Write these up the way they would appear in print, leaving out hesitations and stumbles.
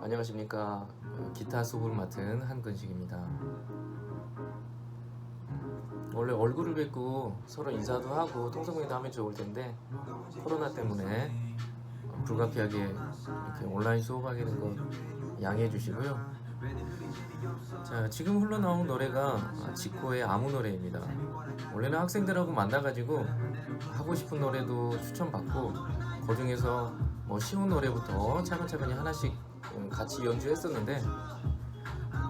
안녕하십니까. 기타 수업을 맡은 한근식입니다. 원래 얼굴을 뵙고 서로 인사도 하고 통성명도 하면 좋을 텐데 코로나 때문에 불가피하게 이렇게 온라인 수업하게 된 거 양해해 주시고요. 자, 지금 흘러나온 노래가 지코의 아무 노래입니다. 원래는 학생들하고 만나가지고 하고 싶은 노래도 추천받고 그 중에서 뭐 쉬운 노래부터 차근차근히 하나씩 같이 연주했었는데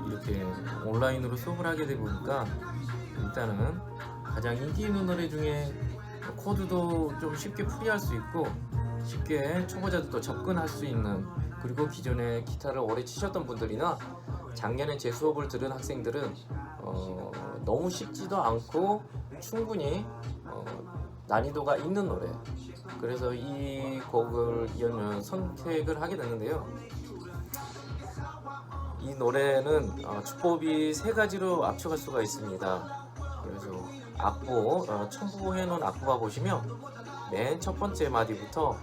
이렇게 온라인으로 수업을 하게 되다 보니까 일단은 가장 인기 있는 노래 중에 코드도 좀 쉽게 풀이할 수 있고 쉽게 초보자들도 접근할 수 있는, 그리고 기존에 기타를 오래 치셨던 분들이나 작년에 제 수업을 들은 학생들은 너무 쉽지도 않고 충분히 난이도가 있는 노래, 그래서 이 곡을 선택을 하게 됐는데요. 이 노래는 주법이 세 가지로 압축할 수가 있습니다. 그래서 악보, 첨부해 놓은 악보가 보시면 맨 첫 번째 마디부터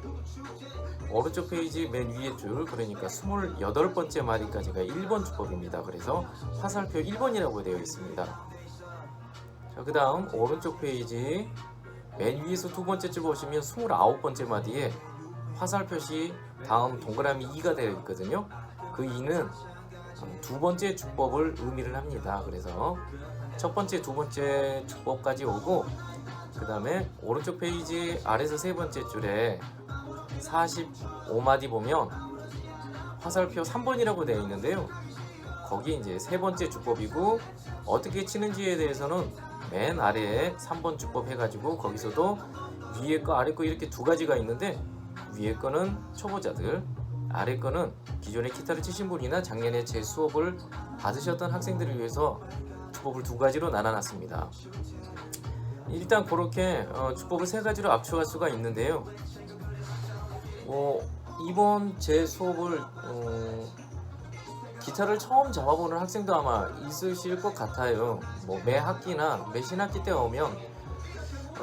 오른쪽 페이지 맨 위에 줄, 그러니까 28번째 마디까지가 1번 주법입니다. 그래서 화살표 1번이라고 되어 있습니다. 자, 그 다음 오른쪽 페이지 맨 위에서 두 번째 줄 보시면 29번째 마디에 화살표시 다음 동그라미 2가 되어 있거든요. 그 2는 두 번째 주법을 의미를 합니다. 그래서 첫 번째, 두 번째 주법까지 오고, 그 다음에 오른쪽 페이지 아래서 세 번째 줄에 45마디 보면 화살표 3번이라고 되어 있는데요. 거기 이제 세 번째 주법이고, 어떻게 치는지에 대해서는 맨 아래에 3번 주법 해가지고 거기서도 위에 거 아래 거 이렇게 두 가지가 있는데, 위에 거는 초보자들, 아래 거는 기존에 기타를 치신 분이나 작년에 제 수업을 받으셨던 학생들을 위해서 주법을 두 가지로 나눠놨습니다. 일단 그렇게 주법을 세 가지로 압축할 수가 있는데요. 이번 제 수업을 기타를 처음 잡아보는 학생도 아마 있으실 것 같아요. 매 학기나 매 신학기 때 오면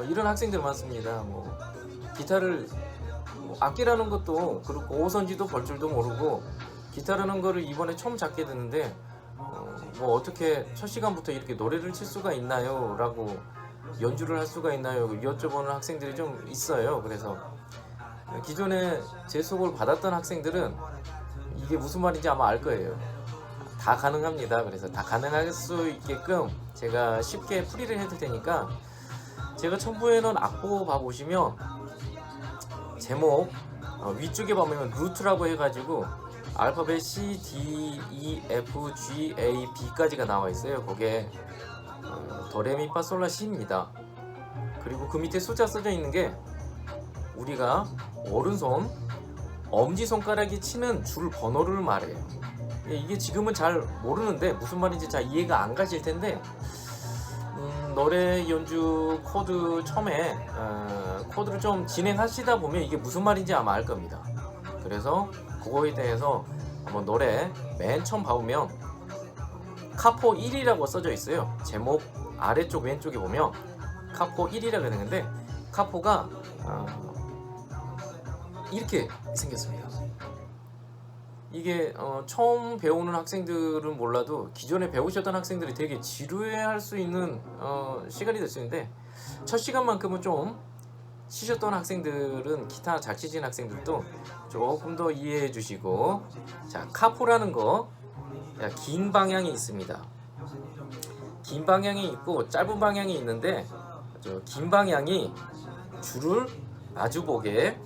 이런 학생들 많습니다. 기타를 악기라는 것도 그렇고 오선지도 볼 줄도 모르고 기타라는 거를 이번에 처음 잡게 되는데 어떻게 첫 시간부터 이렇게 노래를 칠 수가 있나요? 라고 연주를 할 수가 있나요? 여쭤보는 학생들이 좀 있어요. 그래서 기존에 제 수업을 받았던 학생들은 이게 무슨 말인지 아마 알 거예요. 다 가능합니다. 그래서 다 가능할 수 있게끔 제가 쉽게 풀이를 해도 되니까, 제가 첨부해 놓은 악보 봐보시면 제목 위쪽에 보면 루트라고 해가지고 알파벳 C, D, E, F, G, A, B까지가 나와 있어요. 거기에 도레미파솔라시입니다. 그리고 그 밑에 숫자 써져 있는 게 우리가 오른손 엄지손가락이 치는 줄 번호를 말해요. 이게 지금은 잘 모르는데 무슨 말인지 잘 이해가 안 가실 텐데, 노래 연주 코드 처음에 코드를 좀 진행하시다 보면 이게 무슨 말인지 아마 알 겁니다. 그래서 그거에 대해서 한번 노래 맨 처음 봐보면 카포 1이라고 써져 있어요. 제목 아래쪽 왼쪽에 보면 카포 1이라고 되는데, 카포가 이렇게 생겼습니다. 이게 처음 배우는 학생들은 몰라도 기존에 배우셨던 학생들이 되게 지루해할 수 있는 시간이 될 수 있는데, 첫 시간만큼은 좀 치셨던 학생들은, 기타 잘 치신 학생들도 조금 더 이해해 주시고, 자, 카포라는 거, 긴 방향이 있습니다. 긴 방향이 있고 짧은 방향이 있는데, 긴 방향이 줄을 마주보게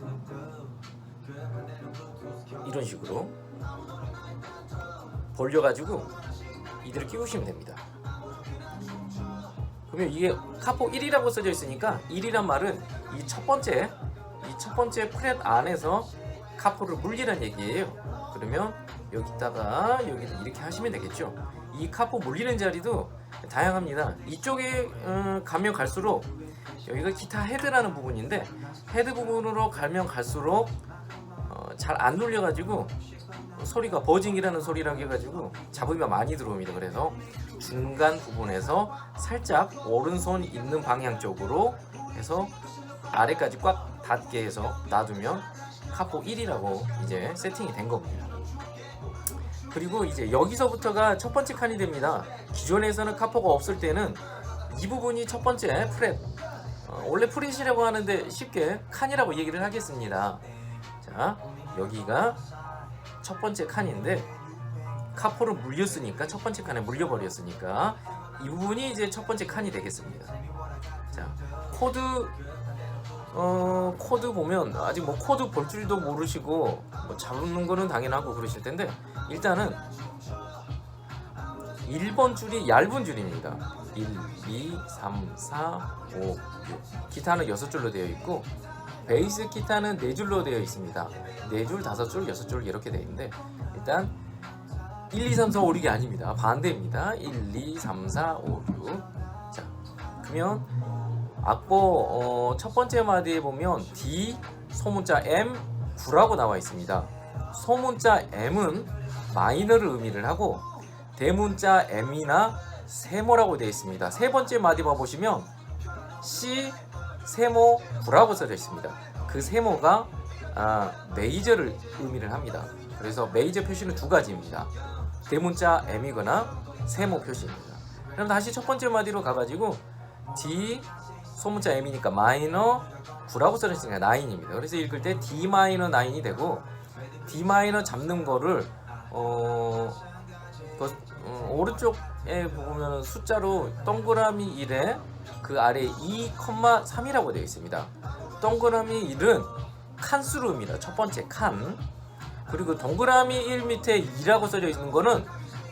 이런 식으로 벌려가지고 이대로 끼우시면 됩니다. 그러면 이게 카포 1이라고 써져 있으니까 1이란 말은 이 첫 번째 프렛 안에서 카포를 물리란 얘기예요. 그러면 여기다가 여기를 이렇게 하시면 되겠죠. 이 카포 물리는 자리도 다양합니다. 이쪽에 가면 갈수록 여기가 기타 헤드라는 부분인데 헤드 부분으로 가면 갈수록 잘 안 눌려가지고 소리가 버징이라는 소리라고 해가지고 잡으면 많이 들어옵니다. 그래서 중간 부분에서 살짝 오른손 있는 방향 쪽으로 해서 아래까지 꽉 닿게 해서 놔두면 카포 1이라고 이제 세팅이 된 겁니다. 그리고 이제 여기서부터가 첫 번째 칸이 됩니다. 기존에서는 카포가 없을 때는 이 부분이 첫 번째 프렛, 원래 프렛이라고 하는데 쉽게 칸이라고 얘기를 하겠습니다. 자, 여기가 첫 번째 칸인데 카포를 물렸으니까, 첫 번째 칸에 물려버렸으니까 이 부분이 이제 첫 번째 칸이 되겠습니다. 자, 코드 보면 아직 뭐 코드 볼 줄도 모르시고 뭐 잡는 거는 당연하고 그러실 텐데, 일단은 1번 줄이 얇은 줄입니다. 1, 2, 3, 4, 5, 6. 기타는 6줄로 되어 있고 베이스 기타는 4줄로 되어 있습니다. 4줄, 5줄, 6줄 이렇게 되어 있는데, 일단 1, 2, 3, 4, 5, 6이 아닙니다. 반대입니다. 1, 2, 3, 4, 5, 6. 자, 그러면 악보 첫 번째 마디에 보면 D, 소문자 M, 9라고 나와 있습니다. 소문자 M은 마이너를 의미를 하고 대문자 M이나 세모라고 되어 있습니다. 세 번째 마디 봐보시면 C, 세모, 9라고 써져 있습니다. 그 세모가 메이저를 의미를 합니다. 그래서 메이저 표시는 두 가지입니다. 대문자 M이거나 세모 표시입니다. 그럼 다시 첫 번째 마디로 가가지고 D, 소문자 M이니까 마이너 9라고 써져 있으니까 9입니다. 그래서 읽을 때 D 마이너 9이 되고, D 마이너 잡는 거를 오른쪽에 보면 숫자로 동그라미 1에 그 아래 2,3이라고 되어 있습니다. 동그라미 1은 칸수로입니다. 첫 번째 칸. 그리고 동그라미 1 밑에 2라고 써져 있는 거는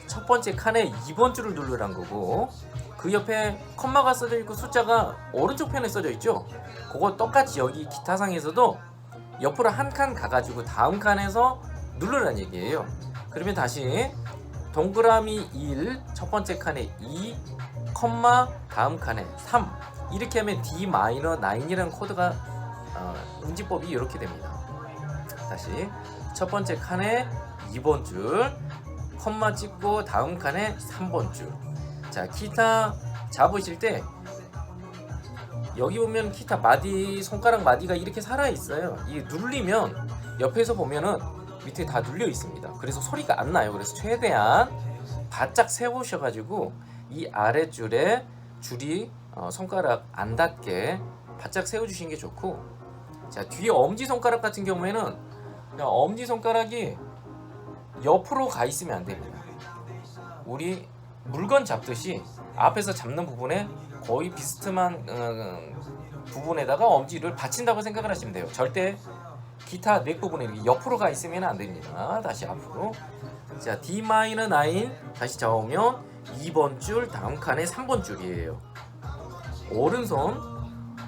첫 번째 칸에 2번 줄을 누르란 거고, 그 옆에 컴마가 써져 있고 숫자가 오른쪽 편에 써져 있죠. 그거 똑같이 여기 기타상에서도 옆으로 한 칸 가가지고 다음 칸에서 누르란 얘기예요. 그러면 다시 동그라미 1 첫 번째 칸에 2, 컴마 다음 칸에 3, 이렇게 하면 D 마이너 9이라는 코드가 운지법이 이렇게 됩니다. 다시 첫 번째 칸에 2번 줄, 컴마 찍고 다음 칸에 3번 줄. 자, 기타 잡으실 때 여기 보면 기타 마디, 손가락 마디가 이렇게 살아있어요. 이게 눌리면 옆에서 보면은 밑에 다 눌려 있습니다. 그래서 소리가 안 나요. 그래서 최대한 바짝 세우셔가지고 이 아랫줄에 줄이 손가락 안 닿게 바짝 세워주시는 게 좋고, 자, 뒤에 엄지손가락 같은 경우에는 그냥 엄지손가락이 옆으로 가 있으면 안 됩니다. 우리 물건 잡듯이 앞에서 잡는 부분에 거의 비스듬한 부분에다가 엄지를 받친다고 생각을 하시면 돼요. 절대 기타 넥 부분에 이렇게 옆으로 가 있으면 안 됩니다. 다시 앞으로. 자, D 마이너 9 다시 잡으면 2번 줄 다음 칸에 3번 줄이에요.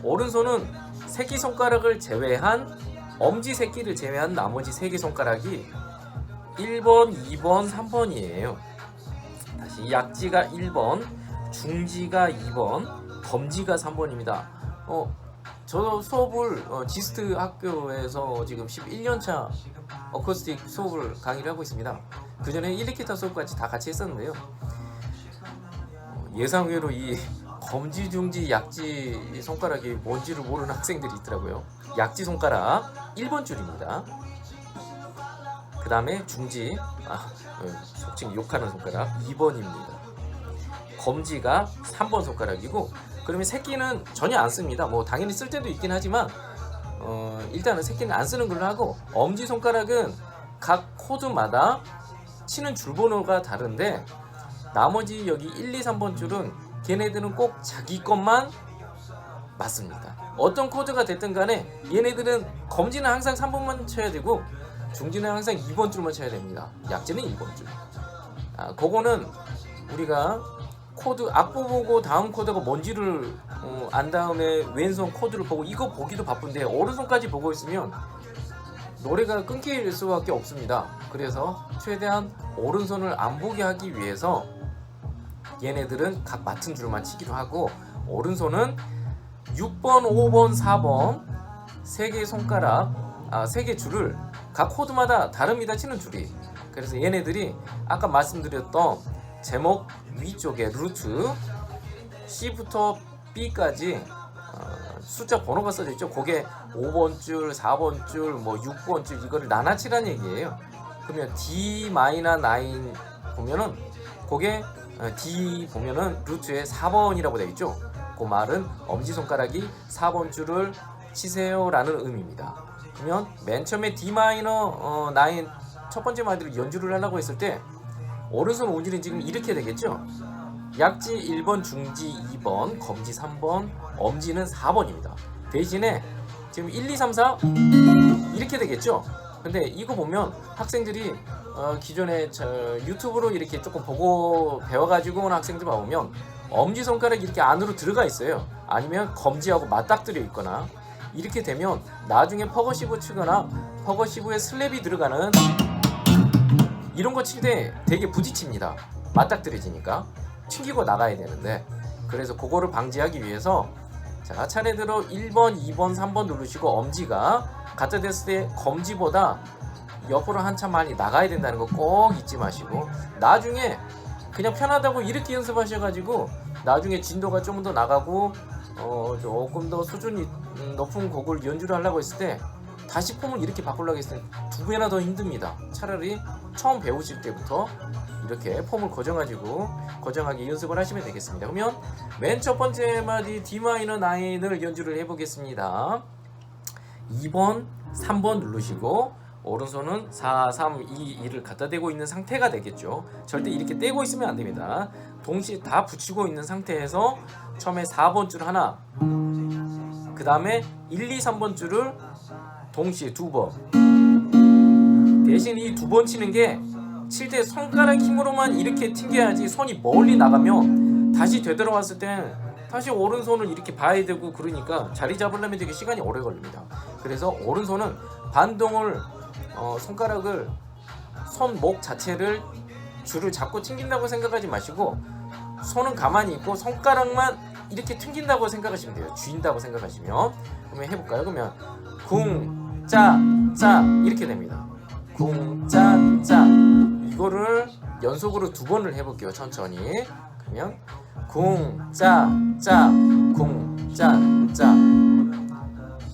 오른손은 새끼손가락을 제외한, 엄지 새끼를 제외한 나머지 3개 손가락이 1번, 2번, 3번이에요. 다시 약지가 1번, 중지가 2번, 검지가 3번입니다. 저 수업을 지스트 학교에서 지금 11년차 어쿠스틱 수업을 강의를 하고 있습니다. 그 전에 일렉기타 수업까지 다 같이 했었는데요. 예상외로 이 검지, 중지, 약지 손가락이 뭔지를 모르는 학생들이 있더라고요. 약지 손가락 1번 줄입니다. 그 다음에 중지, 속칭 욕하는 손가락 2번입니다. 검지가 3번 손가락이고, 그러면 새끼는 전혀 안 씁니다. 뭐 당연히 쓸 때도 있긴 하지만 일단은 새끼는 안 쓰는 걸로 하고, 엄지손가락은 각 코드마다 치는 줄번호가 다른데 나머지 여기 1, 2, 3번 줄은 걔네들은 꼭 자기 것만 맞습니다. 어떤 코드가 됐든 간에 얘네들은 검지는 항상 3번만 쳐야 되고 중지는 항상 2번 줄만 쳐야 됩니다. 약지는 1번 줄. 그거는 우리가 코드 악보 보고 다음 코드가 뭔지를 안 다음에 왼손 코드를 보고 이거 보기도 바쁜데 오른손까지 보고 있으면 노래가 끊길 수밖에 없습니다. 그래서 최대한 오른손을 안 보게 하기 위해서 얘네들은 각 맡은 줄만 치기로 하고, 오른손은 6번, 5번, 4번 세 개의 손가락, 세 개 줄을 각 코드마다 다릅니다. 치는 줄이. 그래서 얘네들이 아까 말씀드렸던 제목 위쪽에 루트 C부터 B까지 숫자 번호가 써져 있죠. 그게 5번 줄, 4번 줄, 뭐 6번 줄 이거를 나눠치라는 얘기예요. 그러면 D-9 보면은 그게 D 보면은 루트에 4번이라고 되어 있죠. 그 말은 엄지손가락이 4번 줄을 치세요라는 의미입니다. 그러면 맨 처음에 D-9 첫 번째 마디를 연주를 하려고 했을 때 오른손 운지는 지금 이렇게 되겠죠. 약지 1번, 중지 2번, 검지 3번, 엄지는 4번입니다. 대신에 지금 1, 2, 3, 4 이렇게 되겠죠. 근데 이거 보면 학생들이 기존에 유튜브로 이렇게 조금 보고 배워가지고 온 학생들 보면 엄지손가락이 이렇게 안으로 들어가 있어요. 아니면 검지하고 맞닥뜨려 있거나 이렇게 되면 나중에 퍼거시브 치거나 퍼거시브에 슬랩이 들어가는 이런 거 칠 때 되게 부딪힙니다. 맞닥뜨려지니까 튕기고 나가야 되는데, 그래서 그거를 방지하기 위해서 자 차례대로 1번, 2번, 3번 누르시고 엄지가 갖다 댔을 때 검지보다 옆으로 한참 많이 나가야 된다는 거 꼭 잊지 마시고, 나중에 그냥 편하다고 이렇게 연습하셔가지고 나중에 진도가 좀 더 나가고 조금 더 수준이 높은 곡을 연주를 하려고 했을 때 다시 폼을 이렇게 바꾸려고 했을 때 두 배나 더 힘듭니다. 차라리 처음 배우실 때부터 이렇게 폼을 고정하게 연습을 하시면 되겠습니다. 그러면 맨 첫 번째 마디 D-9을 연주를 해보겠습니다. 2번, 3번 누르시고 오른손은 4, 3, 2, 1을 갖다 대고 있는 상태가 되겠죠. 절대 이렇게 떼고 있으면 안 됩니다. 동시에 다 붙이고 있는 상태에서 처음에 4번 줄 하나, 그 다음에 1, 2, 3번 줄을 동시에 2번. 대신 이 2번 치는 게 칠 때 손가락 힘으로만 이렇게 튕겨야지 손이 멀리 나가면 다시 되돌아왔을 때 다시 오른손을 이렇게 봐야 되고, 그러니까 자리 잡으려면 되게 시간이 오래 걸립니다. 그래서 오른손은 반동을 손가락을 손목 자체를 줄을 잡고 튕긴다고 생각하지 마시고 손은 가만히 있고 손가락만 이렇게 튕긴다고 생각하시면 돼요. 쥐인다고 생각하시면. 그러면 해볼까요? 그러면 궁, 짜, 짜 이렇게 됩니다. 궁, 짜, 짜. 이거를 연속으로 2번을 해볼게요. 천천히. 그러면 궁, 짜, 짜, 궁, 짜, 짜.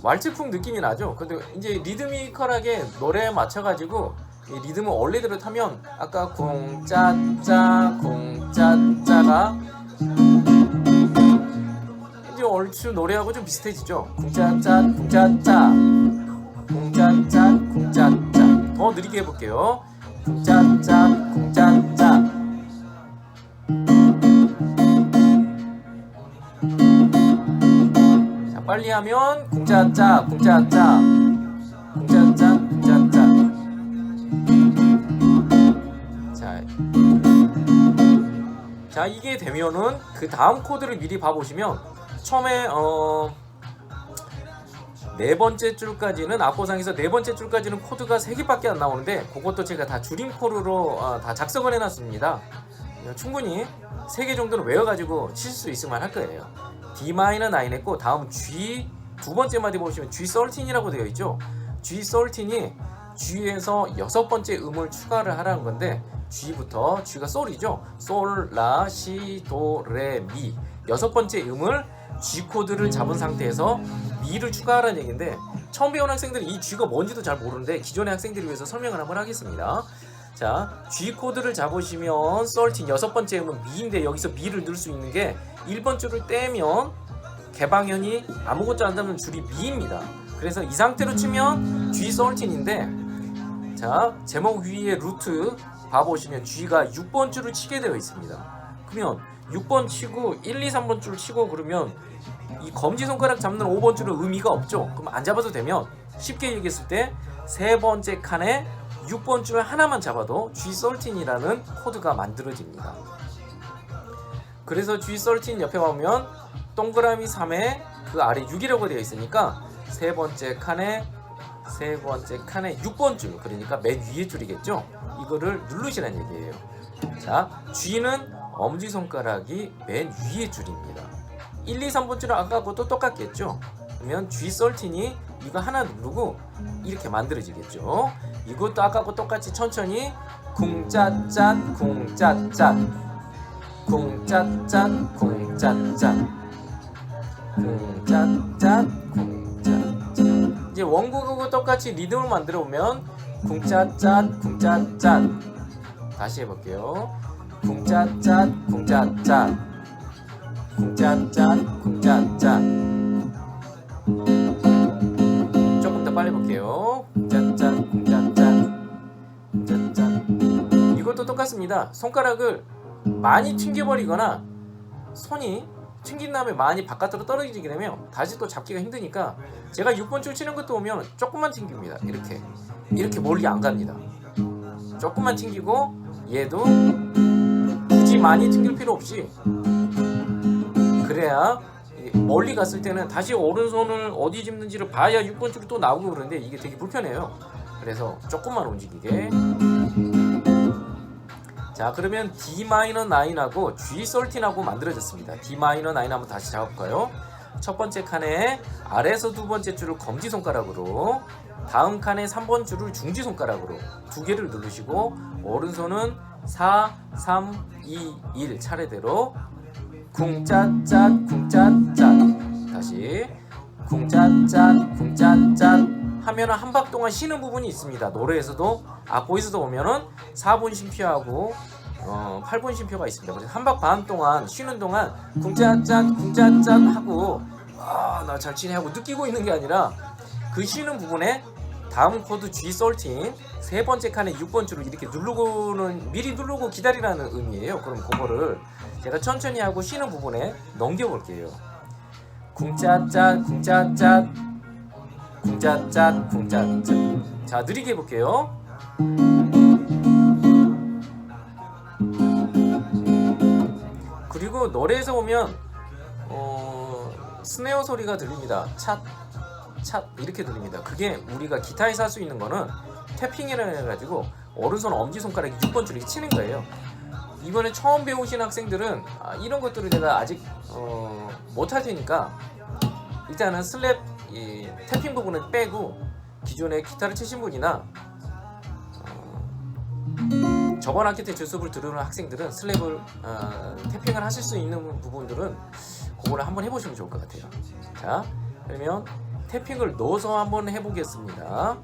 왈츠풍 느낌이 나죠? 근데 이제 리드미컬하게 노래에 맞춰가지고 이 리듬을 원래대로 타면 아까 궁, 짜, 짜, 궁, 짜, 짜가 이제 얼추 노래하고 좀 비슷해지죠? 궁, 짜, 짜, 궁, 짜, 짜, 궁, 짜, 짜, 궁, 짜, 짜. 더 느리게 해볼게요. 궁, 짜, 짜, 궁, 짜, 짜. 자, 빨리 하면 궁, 짜, 짜, 궁, 짜, 짜, 궁, 짜, 짜, 궁, 짜, 짜. 자, 이게 되면은 그 다음 코드를 미리 봐보시면 처음에 네 번째 줄까지는 악보상에서 네 번째 줄까지는 코드가 3개밖에 안 나오는데 그것도 제가 다 줄임 코드로 다 작성을 해놨습니다. 충분히 3개 정도는 외워가지고 칠 수 있으면 할 거예요. D-9 했고 다음 G 두 번째 마디 보시면 G13이라고 되어 있죠. G13이 G에서 6번째 음을 추가를 하라는 건데 G부터 G가 솔이죠. 솔, 라, 시, 도, 레, 미 6번째 음을 G 코드를 잡은 상태에서 미를 추가하라는 얘기인데 처음 배운 학생들은 이 G가 뭔지도 잘 모르는데 기존의 학생들을 위해서 설명을 한번 하겠습니다. 자, G 코드를 잡으시면 솔틴 6번째 음은 미인데 여기서 미를 넣을 수 있는 게 1번 줄을 떼면 개방현이 아무것도 안 담는 줄이 미입니다. 그래서 이 상태로 치면 G 솔틴인데 자, 제목 위에 루트 봐보시면 G가 6번 줄을 치게 되어 있습니다. 그러면 6번 치고 1, 2, 3번 줄 치고 그러면 이 검지손가락 잡는 5번 줄은 의미가 없죠. 그럼 안 잡아도 되면 쉽게 얘기했을 때 세 번째 칸에 6번 줄 하나만 잡아도 G13이라는 코드가 만들어집니다. 그래서 G13 옆에 보면 동그라미 3에 그 아래 6이라고 되어 있으니까 세 번째 칸에 6번 줄, 그러니까 맨 위에 줄이겠죠. 이거를 누르시라는 얘기예요. 자, G는 엄지손가락이 맨 위에 줄입니다. 1, 2, 3번줄은 아까하고 또 똑같겠죠. 그러면 G13이 이거 하나 누르고 이렇게 만들어지겠죠. 이것도 아까하고 똑같이 천천히 쿵짜짠 쿵짜짠 쿵짜짠 쿵짜짠 쿵짜짠 쿵짜짠. 이제 원곡하고 똑같이 리듬을 만들어 보면 쿵짜짠 쿵짜짠. 다시 해볼게요. 쿵짜짠 쿵짜짠 쿵짜짠 쿵짜짠. 조금 더 빨리 볼게요. 쿵짜짠 쿵짜짠 쿵짜짠. 이것도 똑같습니다. 손가락을 많이 튕겨버리거나 손이 튕긴 다음에 많이 바깥으로 떨어지게 되면 다시 또 잡기가 힘드니까 제가 6번 줄 치는 것도 보면 조금만 튕깁니다. 이렇게 멀리 안 갑니다. 조금만 튕기고 얘도 굳이 많이 튕길 필요 없이 그래야 멀리 갔을 때는 다시 오른손을 어디 짚는지를 봐야 6번 줄이 또 나오고 그러는데 이게 되게 불편해요. 그래서 조금만 움직이게. 자, 그러면 D-9하고 G13하고 만들어졌습니다. D-9 한번 다시 잡아볼까요? 첫 번째 칸에 아래에서 두 번째 줄을 검지손가락으로, 다음 칸에 3번 줄을 중지손가락으로 두 개를 누르시고 오른손은 4, 3, 2, 1 차례대로 쿵짜짠 쿵짜짠. 다시 쿵짜짠 쿵짜짠 하면은 한 박 동안 쉬는 부분이 있습니다. 노래에서도 악보에서도 보면은 4분 쉼표하고 8분 쉼표가 있습니다. 그래서 한 박 반 동안 쉬는 동안 쿵짜짠 쿵짜짠 하고 나 잘 치네 하고 느끼고 있는 게 아니라 그 쉬는 부분에 다음 코드 G13 세 번째 칸에 6번 줄을 이렇게 누르고는 미리 누르고 기다리라는 의미예요. 그럼 그거를 제가 천천히 하고 쉬는 부분에 넘겨볼게요. 쿵짜짠 쿵짜짠 쿵짜짠 쿵짜짠. 자, 느리게 해볼게요. 그리고 노래에서 보면 스네어 소리가 들립니다. 찻 이렇게 들립니다. 그게 우리가 기타에서 할 수 있는 거는 태핑이라 해가지고 오른손 엄지손가락이 6번 줄을 치는 거예요. 이번에 처음 배우신 학생들은 이런 것들을 제가 아직 못할 테니까 일단은 슬랩 태핑 부분은 빼고 기존에 기타를 치신 분이나 저번 학기 때 제 수업을 들으는 학생들은 슬랩을 태핑을 하실 수 있는 부분들은 그거를 한번 해보시면 좋을 것 같아요. 자, 그러면 태핑을 넣어서 한번 해보겠습니다.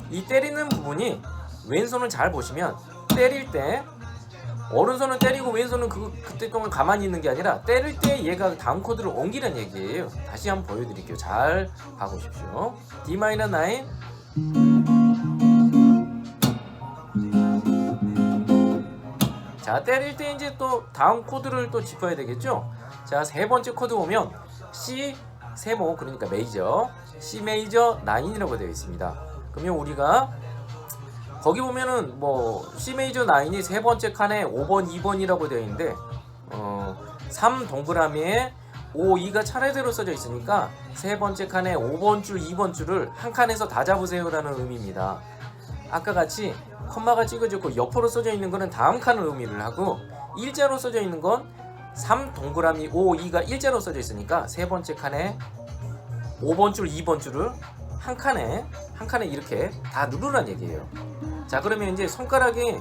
이 때리는 부분이 왼손을 잘 보시면 때릴 때 오른손은 때리고 왼손은 그때 동안 가만히 있는 게 아니라 때릴 때 얘가 다음 코드를 옮기는 얘기예요. 다시 한번 보여드릴게요. 잘 봐보십시오. D-9 자, 때릴 때 이제 또 다음 코드를 또 짚어야 되겠죠. 자, 세 번째 코드 보면 C 세모, 그러니까 메이저, C 메이저 9이라고 되어 있습니다. 그러면 우리가 거기 보면은 C 메이저 9이 세 번째 칸에 5번, 2번이라고 되어 있는데 3 동그라미에 5, 2가 차례대로 써져 있으니까 세 번째 칸에 5번 줄, 2번 줄을 한 칸에서 다 잡으세요라는 의미입니다. 아까 같이 콤마가 찍어졌고 옆으로 써져 있는 거는 다음 칸을 의미를 하고 일자로 써져 있는 건 3 동그라미 5, 2가 일자로 써져 있으니까 세 번째 칸에 5번 줄, 2번 줄을 한 칸에 이렇게 다 누르란 얘기예요. 자, 그러면 이제 손가락이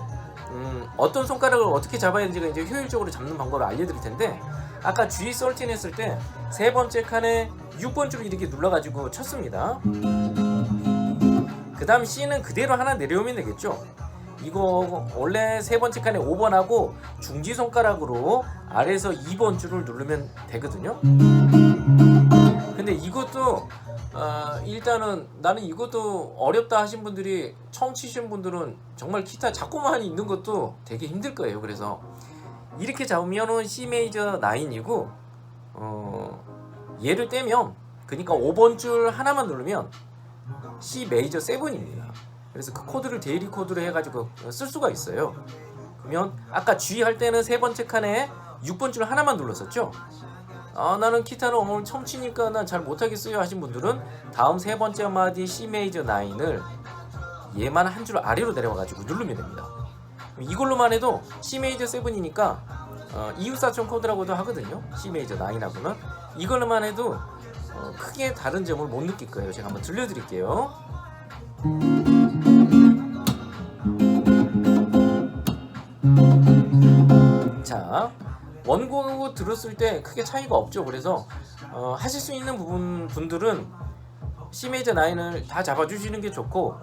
어떤 손가락을 어떻게 잡아야 되는지가 이제 효율적으로 잡는 방법을 알려드릴 텐데, 아까 G13 했을 때 세 번째 칸에 6번 줄을 이렇게 눌러가지고 쳤습니다. 그 다음 C는 그대로 하나 내려오면 되겠죠. 이거 원래 세 번째 칸에 5번하고 중지손가락으로 아래에서 2번 줄을 누르면 되거든요. 근데 이것도 일단은 나는 이것도 어렵다 하신 분들이, 처음 치신 분들은 정말 기타 자꾸만 있는 것도 되게 힘들 거예요. 그래서 이렇게 잡으면은 C 메이저 9이고 얘를 떼면, 그러니까 5번 줄 하나만 누르면 C 메이저 7입니다. 그래서 그 코드를 데일리 코드로 해가지고 쓸 수가 있어요. 그러면 아까 G 할 때는 세 번째 칸에 6번 줄 하나만 눌렀었죠. 나는 기타를 오늘 처음 치니까 난 잘 못하겠어요 하신 분들은 다음 세 번째 마디 C 메이저 9을 얘만 한 줄 아래로 내려와가지고 누르면 됩니다. 이걸로만 해도 C 메이저 7이니까 이웃사촌 코드라고도 하거든요. C 메이저 9하고는 이걸로만 해도 크게 다른 점을 못 느낄 거예요. 제가 한번 들려드릴게요. 자, 원곡 들었을 때 크게 차이가 없죠. 그래서 하실 수 있는 분들은 C 메이저 9을 다 잡아주시는 게 좋고,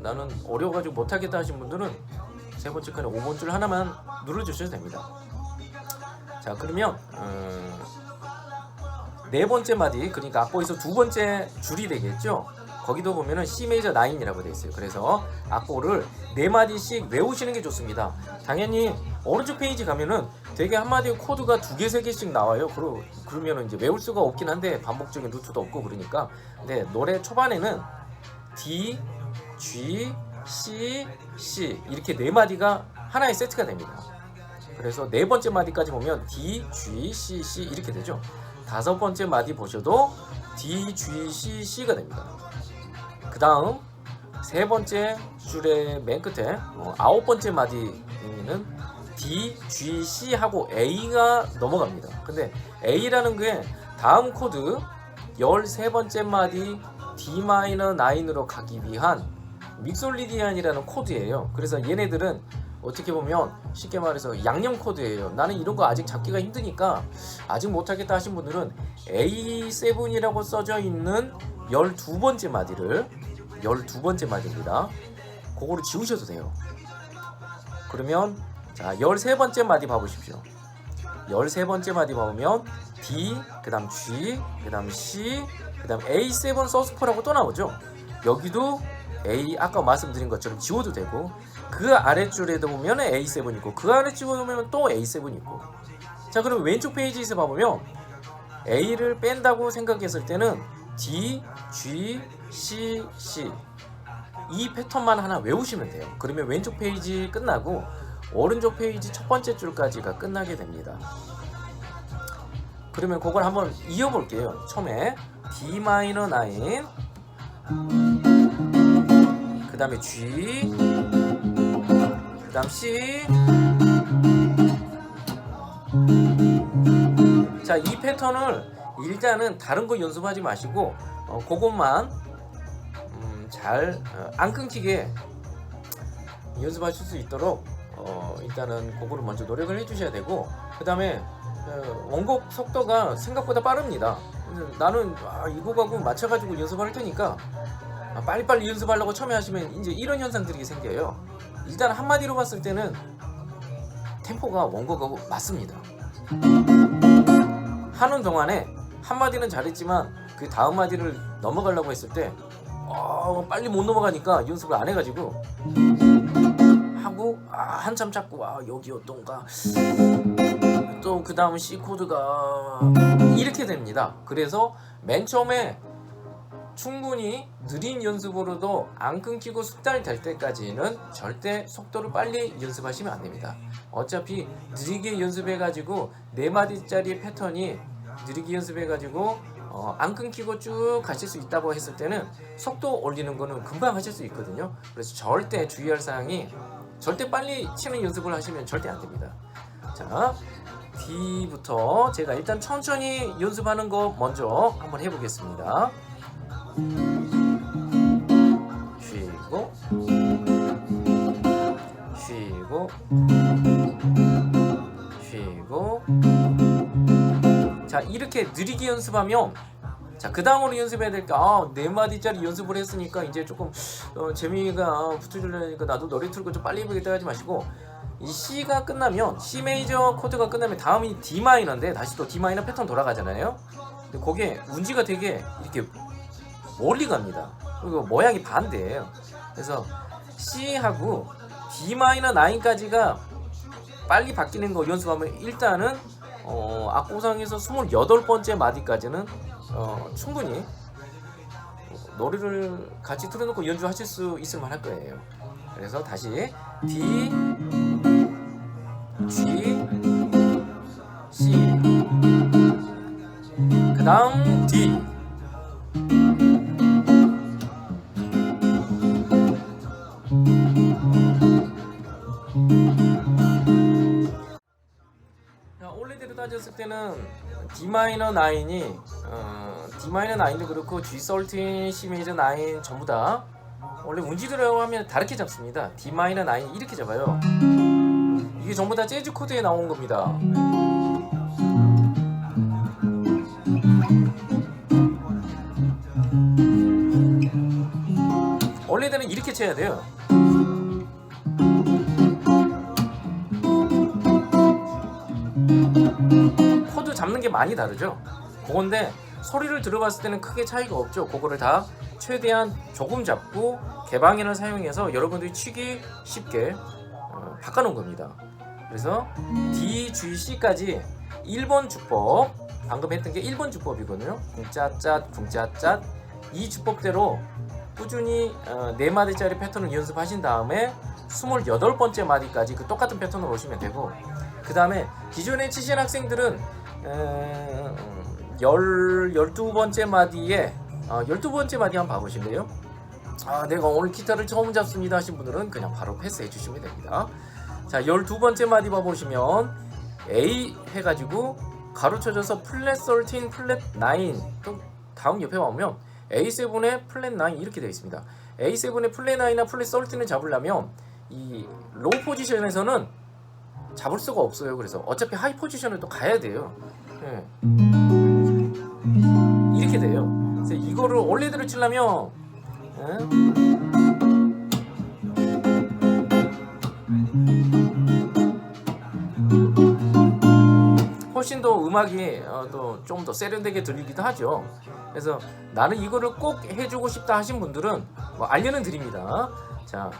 나는 어려워가지고 못하겠다 하신 분들은 세 번째 칸에 5번 줄 하나만 눌러주셔도 됩니다. 자, 그러면 네 번째 마디, 그러니까 악보에서 두 번째 줄이 되겠죠. 거기도 보면은 C 메이저 9이라고 되어 있어요. 그래서 악보를 네 마디씩 외우시는 게 좋습니다. 당연히 오른쪽 페이지 가면은 되게 한 마디 코드가 두 개, 세 개씩 나와요. 그러면은 이제 외울 수가 없긴 한데 반복적인 루트도 없고 그러니까. 근데 노래 초반에는 D, G, C, C 이렇게 네 마디가 하나의 세트가 됩니다. 그래서 네 번째 마디까지 보면 D, G, C, C 이렇게 되죠. 다섯 번째 마디 보셔도 D, G, C, C가 됩니다. 그 다음 세 번째 줄의 맨 끝에 아홉 번째 마디는 D, G, C 하고 A가 넘어갑니다. 근데 A라는 게 다음 코드 13번째 마디 D-9으로 가기 위한 믹솔리디안이라는 코드예요. 그래서 얘네들은 어떻게 보면 쉽게 말해서 양념 코드예요. 나는 이런 거 아직 잡기가 힘드니까 아직 못하겠다 하신 분들은 A7이라고 써져 있는 12번째 마디를 12번째 마디입니다. 그거를 지우셔도 돼요. 그러면 자 13번째 마디 봐보십시오. 13번째 마디 봐보면 D, 그 다음 G, 그 다음 C, 그 다음 A7 서스포라고 또 나오죠. 여기도 A, 아까 말씀드린 것처럼 지워도 되고, 그 아래줄에도 보면 A7 있고, 그 아래줄에 보면 또 A7 있고. 자, 그럼 왼쪽 페이지에서 봐보면 A를 뺀다고 생각했을 때는 D, G, C, C 이 패턴만 하나 외우시면 돼요. 그러면 왼쪽 페이지 끝나고 오른쪽 페이지 첫 번째 줄까지가 끝나게 됩니다. 그러면 그걸 한번 이어볼게요. 처음에 D-9, 그 다음에 G, 그 다음 C. 자, 이 패턴을 일단은 다른 거 연습하지 마시고 그것만 잘 안 끊기게 연습하실 수 있도록 일단은 그거를 먼저 노력을 해주셔야 되고, 그 다음에 원곡 속도가 생각보다 빠릅니다. 나는 이곡하고 맞춰가지고 연습할 테니까 빨리빨리 연습하려고 처음에 하시면 이제 이런 현상들이 생겨요. 일단 한마디로 봤을 때는 템포가 원곡하고 맞습니다. 하는 동안에 한마디는 잘했지만 그 다음 마디를 넘어가려고 했을 때 빨리 못 넘어가니까 연습을 안 해가지고 하고 한참 찾고 여기였던가 또 그 다음 C 코드가 이렇게 됩니다. 그래서 맨 처음에 충분히 느린 연습으로도 안 끊기고 숙달이 될 때까지는 절대 속도를 빨리 연습하시면 안 됩니다. 어차피 느리게 연습해가지고 4마디짜리 패턴이 느리게 연습해가지고 안 끊기고 쭉 가실 수 있다고 했을 때는 속도 올리는 거는 금방 하실 수 있거든요. 그래서 절대 주의할 사항이 절대 빨리 치는 연습을 하시면 절대 안 됩니다. 자, D부터 제가 일단 천천히 연습하는 거 먼저 한번 해보겠습니다. 쉬고 쉬고 쉬고. 자, 이렇게 느리게 연습하면 자, 그 다음으로 연습해야 될 게 4마디짜리 연습을 했으니까 이제 조금 재미가 붙어주려니까 나도 노래 틀고 좀 빨리 해보겠다 하지 마시고, 이 C가 끝나면 C 메이저 코드가 끝나면 다음이 D 마이너인데 다시 또 D 마이너 패턴 돌아가잖아요. 근데 그게 운지가 되게 이렇게 멀리 갑니다. 그리고 모양이 반대예요. 그래서 C하고 D 마이너 9까지가 빨리 바뀌는 거 연습하면 일단은 악보상에서 28번째 마디까지는 충분히 노래를 같이 틀어놓고 연주하실 수 있을 만할 거예요. 그래서 다시 D, G, C, 그 다음 D. 때는 D-9이 D-9도 그렇고 G13, C 메이저 9 전부 다 원래 운지드라고 하면 다르게 잡습니다. D-9 이렇게 잡아요. 이게 전부 다 재즈 코드에 나온 겁니다. 원래대로 이렇게 쳐야 돼요. 코드 잡는 게 많이 다르죠. 그건데 소리를 들어봤을 때는 크게 차이가 없죠. 그거를 다 최대한 조금 잡고 개방현을 사용해서 여러분들이 치기 쉽게 바꿔놓은 겁니다. 그래서 D, G, C까지 1번 주법, 방금 했던 게 1번 주법이거든요. 궁짜cat, 궁짜cat 이 주법대로 꾸준히 4마디짜리 패턴을 연습하신 다음에 28번째 마디까지 그 똑같은 패턴으로 오시면 되고, 그 다음에 기존에 치신 학생들은 12번째 마디에 12번째 마디 한번 봐보실래요? 내가 오늘 기타를 처음 잡습니다 하신 분들은 그냥 바로 패스해 주시면 됩니다. 자, 12번째 마디 봐보시면 A 해가지고 가로쳐져서 플랫 13, 플랫 9, 또 다음 옆에 보면 A7에 플랫 9 이렇게 되어 있습니다. A7에 플랫 9이나 플랫 13을 잡으려면 이 로우 포지션에서는 잡을 수가 없어요. 그래서 어차피 하이 포지션을 또 가야 돼요. 네. 이렇게 돼요. 그래서 이거를 원래대로 치려면 훨씬 더 음악이 좀 더 세련되게 들리기도 하죠. 그래서 나는 이거를 꼭 해주고 싶다 하신 분들은 뭐 알려는 드립니다. 자,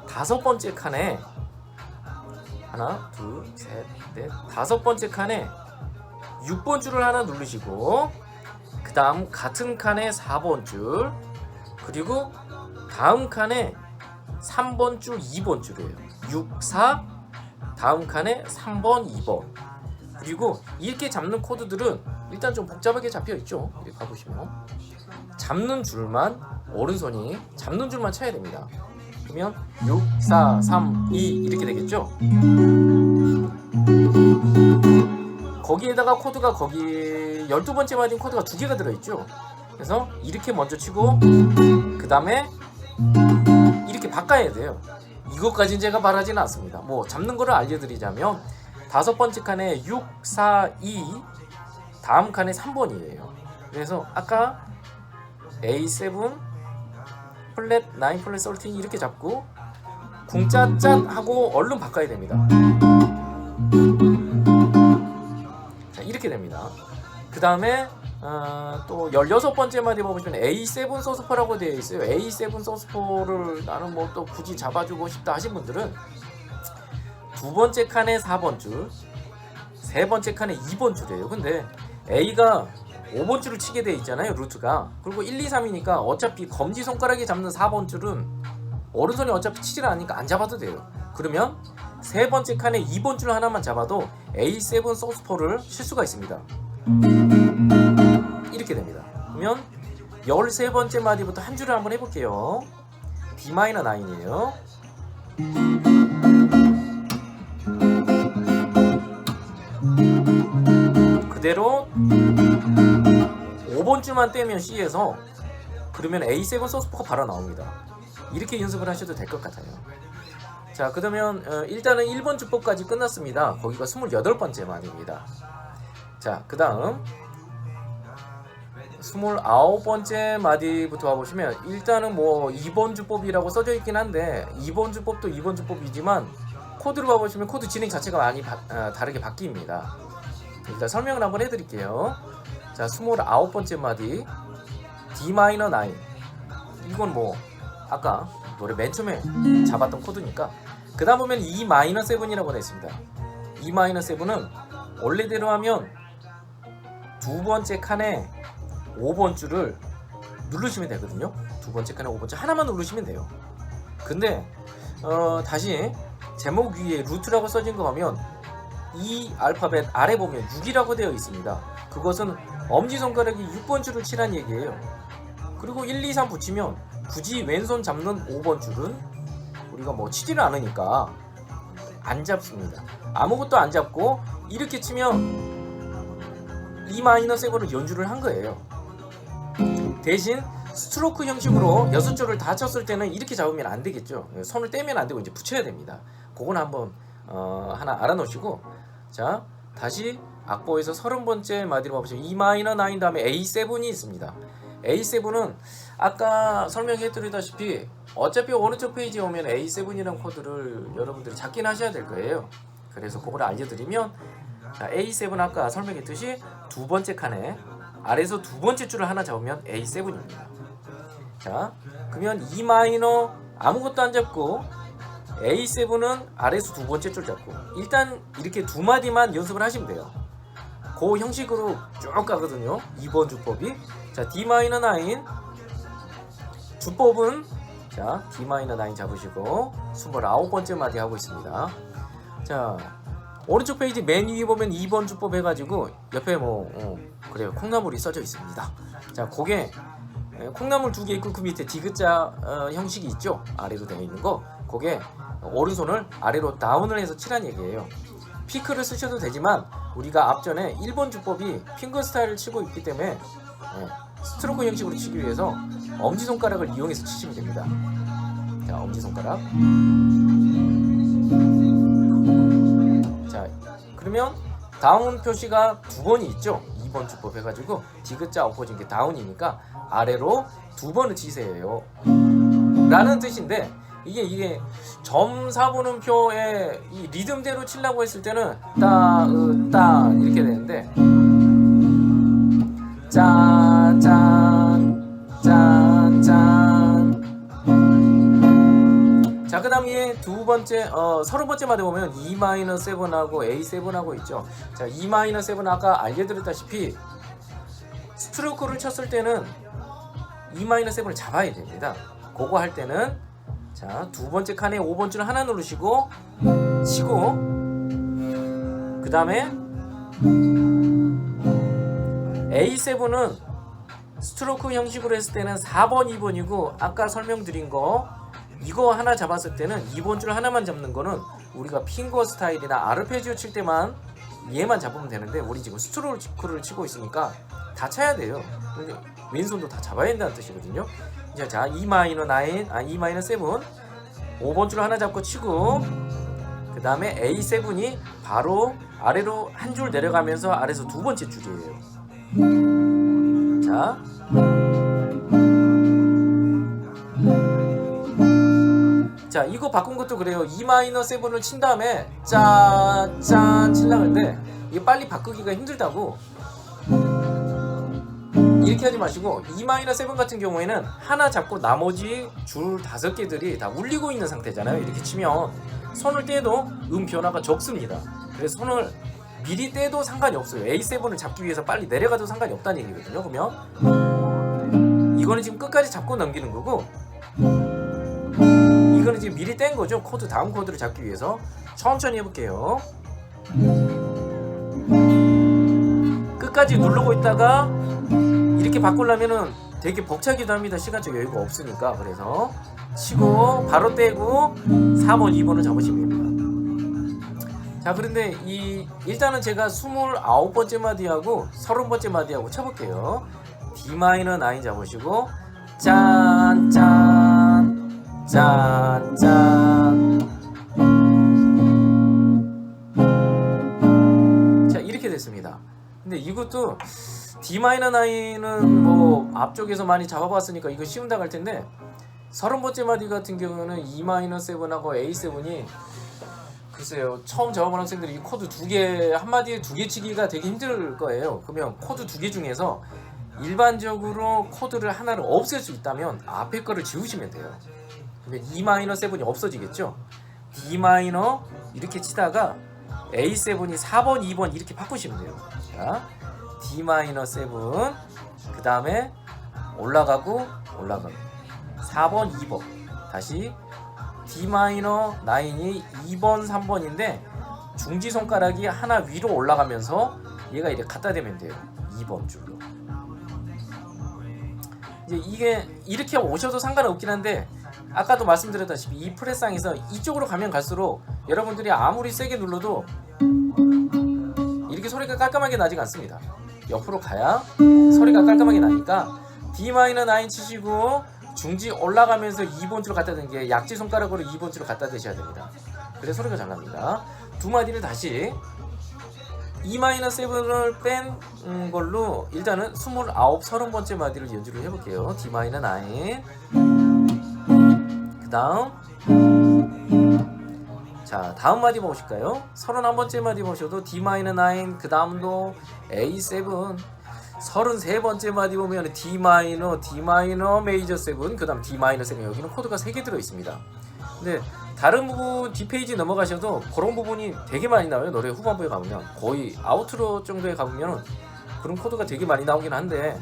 5번째 칸에 하나, 둘, 셋, 넷, 5번째 칸에 6번 줄을 하나 누르시고, 그 다음 같은 칸에 4번 줄, 그리고 다음 칸에 3번 줄, 2번 줄이에요. 6, 4, 다음 칸에 3번, 2번. 그리고 이렇게 잡는 코드들은 일단 좀 복잡하게 잡혀 있죠. 여기 가보시면 잡는 줄만, 오른손이 잡는 줄만 쳐야 됩니다. 그러면 6, 4, 3, 2 이렇게 되겠죠. 거기에다가 코드가 거기 12번째 마디인 코드가 2개가 들어있죠. 그래서 이렇게 먼저 치고 그 다음에 이렇게 바꿔야 돼요. 이것까지는 제가 바라지는 않습니다. 뭐 잡는 거를 알려드리자면 5번째 칸에 6, 4, 2, 다음 칸에 3번이에요. 그래서 아까 A7, 플랫 9, 플랫 13 이렇게 잡고 궁짜cat 하고 얼른 바꿔야 됩니다. 자, 이렇게 됩니다. 그 다음에 또 16번째 마디 보시면 A7 소스포라고 되어 있어요. A7 소스포를 나는 뭐 또 굳이 잡아주고 싶다 하신 분들은 2번째 칸에 4번 줄, 3번째 칸에 2번 줄이에요. 근데 A가 5번 줄을 치게 되어 있잖아요, 루트가. 그리고 1, 2, 3이니까 어차피 검지손가락이 잡는 4번 줄은 오른손이 어차피 치질 않으니까 안 잡아도 돼요. 그러면 3번째 칸에 2번 줄 하나만 잡아도 A7 소스4를 칠 수가 있습니다. 이렇게 됩니다. 그러면 13번째 마디부터 한 줄을 한번 해볼게요. D-9이에요. 그대로 5번 줄만 떼면 C에서, 그러면 A7 소스4가 바로 나옵니다. 이렇게 연습을 하셔도 될 것 같아요. 자, 그러면 일단은 1번 주법까지 끝났습니다. 거기가 28번째 마디입니다. 자, 그 다음 29번째 마디부터 와보시면 일단은 뭐 2번 주법이라고 써져 있긴 한데 2번 주법도 2번 주법이지만 코드를 봐보시면 코드 진행 자체가 많이 다르게 바뀝니다. 일단 설명을 한번 해드릴게요. 자, 29번째 마디 D-9. 이건 뭐 아까 노래 맨 처음에 잡았던 코드니까. 그 다음 보면 E-7이라고 되어 있습니다. E-7은 원래대로 하면 2번째 칸에 5번 줄을 누르시면 되거든요. 2번째 칸에 5번 줄 하나만 누르시면 돼요. 근데 다시 제목 위에 루트라고 써진 거 보면 이 알파벳 아래 보면 6이라고 되어 있습니다. 그것은 엄지손가락이 6번 줄을 치란 얘기예요. 그리고 1, 2, 3 붙이면 굳이 왼손 잡는 5번 줄은 우리가 뭐 치지를 않으니까 안 잡습니다. 아무것도 안 잡고 이렇게 치면 E 마이너 7을 연주를 한 거예요. 대신 스트로크 형식으로 6줄을 다 쳤을 때는 이렇게 잡으면 안 되겠죠. 손을 떼면 안 되고 이제 붙여야 됩니다. 그건 한번 하나 알아놓으시고, 자 다시 악보에서 30번째 마디로 가보시면 E 마이너 9 다음에 A7이 있습니다. A7은 아까 설명해드리다시피 어차피 오른쪽 페이지에 오면 A7이라는 코드를 여러분들이 잡긴 하셔야 될 거예요. 그래서 그걸 알려드리면, 자, A7 아까 설명했듯이 두 번째 칸에 아래에서 두 번째 줄을 하나 잡으면 A7입니다. 자, 그러면 E 마이너 아무것도 안 잡고 A7은 아래에서 두 번째 줄 잡고 일단 이렇게 두 마디만 연습을 하시면 돼요. 그 형식으로 쭉 가거든요. 2번 주법이. 자, D 마이너 9 주법은, 자 D 마이너 9 잡으시고 29번째 마디 하고 있습니다. 자, 오른쪽 페이지 맨 위에 보면 2번 주법 해가지고 옆에 그래요, 콩나물이 써져 있습니다. 자, 그게 콩나물 2개 있고 그 밑에 디귿자 형식이 있죠. 아래로 되어 있는 거. 그게 오른손을 아래로 다운을 해서 치란 얘기예요. 피크를 쓰셔도 되지만 우리가 앞전에 1번 주법이 핑거 스타일을 치고 있기 때문에 스트로크 형식으로 치기 위해서 엄지손가락을 이용해서 치시면 됩니다. 자, 엄지손가락. 자, 그러면 다운 표시가 두 번이 있죠. 2번 주법 해가지고 디귿자 엎어진 게 다운이니까 아래로 두 번을 치세요 라는 뜻인데, 이게 점 4보는 표에 이 리듬대로 치려고 했을 때는 따 이렇게 되는데, 짠 자, 그 다음에 두 번째 30번째 마디 보면 E 마이너 7하고 A7하고 있죠. 자, E 마이너 7은 아까 알려드렸다시피 스트로크를 쳤을 때는 E 마이너 7을 잡아야 됩니다. 그거 할 때는, 자, 두 번째 칸에 5번 줄 하나 누르시고 치고, 그 다음에 A7은 스트로크 형식으로 했을 때는 4번 2번이고 아까 설명드린 거 이거 하나 잡았을 때는 2번 줄 하나만 잡는 거는 우리가 핑거 스타일이나 아르페지오 칠 때만 얘만 잡으면 되는데, 우리 지금 스트로크를 치고 있으니까 다 쳐야 돼요. 왼손도 다 잡아야 된다는 뜻이거든요. 자, E 마이너 9, E 마이너 7 5번 줄 하나 잡고 치고, 그 다음에 A7이 바로 아래로 한 줄 내려가면서 아래에서 두 번째 줄이에요. 자, 이거 바꾼 것도 그래요. E 마이너 7을 친 다음에 짠 치려고 하는데 이게 빨리 바꾸기가 힘들다고 이렇게 하지 마시고, E 마이너 7 같은 경우에는 하나 잡고 나머지 줄 5개들이 다 울리고 있는 상태잖아요. 이렇게 치면 손을 떼도 변화가 적습니다. 그래서 손을 미리 떼도 상관이 없어요. A7을 잡기 위해서 빨리 내려가도 상관이 없다는 얘기거든요. 그러면 이거는 지금 끝까지 잡고 넘기는 거고, 이거는 지금 미리 뗀 거죠. 코드, 다음 코드를 잡기 위해서. 천천히 해볼게요. 끝까지 누르고 있다가 이렇게 바꾸려면은 되게 벅차기도 합니다. 시간적 여유가 없으니까. 그래서 치고 바로 떼고 4번 2번을 잡으시면 됩니다. 자, 그런데 일단은 제가 29번째 마디하고 30번째 마디하고 쳐볼게요. D 마이너 9 잡으시고 짠 자, 이렇게 됐습니다. 근데 이것도 D 마이너 9은 뭐 앞쪽에서 많이 잡아봤으니까 이거 쉬운다고 할 텐데, 30번째 마디 같은 경우는 E 마이너 7하고 A7이 글쎄요, 처음 잡아본 학생들이 이 코드 한 마디에 두 개 치기가 되게 힘들 거예요. 그러면 코드 2개 중에서 일반적으로 코드를 하나를 없앨 수 있다면 앞에 거를 지우시면 돼요. 그러면 E 마이너 7이 없어지겠죠. D 마이너 이렇게 치다가 A7이 4번 2번 이렇게 바꾸시면 돼요. 자, D 마이너 7 그 다음에 올라가고 4번 2번 다시 D 마이너 9이 2번 3번인데 중지손가락이 하나 위로 올라가면서 얘가 이렇게 갖다 대면 돼요. 2번 줄로. 이제 이게 이렇게 오셔도 상관없긴 한데, 아까도 말씀드렸다시피 이 프렛상에서 이쪽으로 가면 갈수록 여러분들이 아무리 세게 눌러도 이렇게 소리가 깔끔하게 나지가 않습니다. 옆으로 가야 소리가 깔끔하게 나니까 D-9 치시고 중지 올라가면서 2번 줄 갖다 대는 게 약지 손가락으로 2번 줄을 갖다 대셔야 됩니다. 그래 소리가 잘 납니다. 두 마디를 다시 E-7을 뺀 걸로 일단은 29, 30번째 마디를 연주를 해볼게요. D-9 그 다음 자 다음 마디 보실까요? 31번째 마디 보셔도 D-9 그 다음도 A7 33번째 마디 보면 D 마이너 메이저 7 그 다음 D 마이너 7 여기는 코드가 3개 들어있습니다. 근데 다른 부분 뒷페이지 넘어가셔도 그런 부분이 되게 많이 나와요. 노래 후반부에 가보면 거의 아우트로 정도에 가보면 그런 코드가 되게 많이 나오긴 한데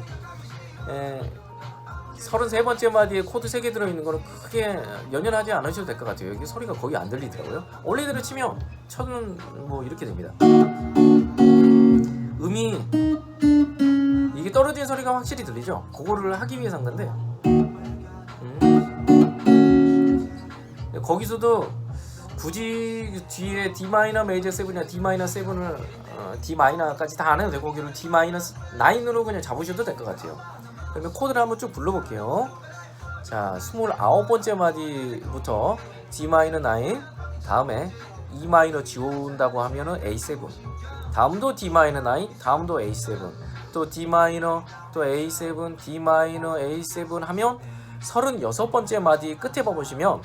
33번째 마디에 코드 3개 들어있는 거는 크게 연연하지 않으셔도 될 것 같아요. 여기 소리가 거의 안 들리더라고요. 원래대로 치면 첫은 뭐 이렇게 됩니다. 음이 이게 떨어진 소리가 확실히 들리죠? 그거를 하기 위해서 한 건데 거기서도 굳이 뒤에 D 마이너 메이저 7이나 D 마이너 7을 D 마이너까지 다 안 해도 되고 거기를 D 마이너 9으로 그냥 잡으셔도 될 것 같아요. 그러면 코드를 한번 쭉 불러볼게요. 자 29번째 마디부터 D 마이너 9 다음에 E 마이너 지운다고 하면은 A7 다음도 D 마이너 9 다음도 A7 또 D 마이너 또 A7 D 마이너 A7 하면 36번째 마디 끝에 봐보시면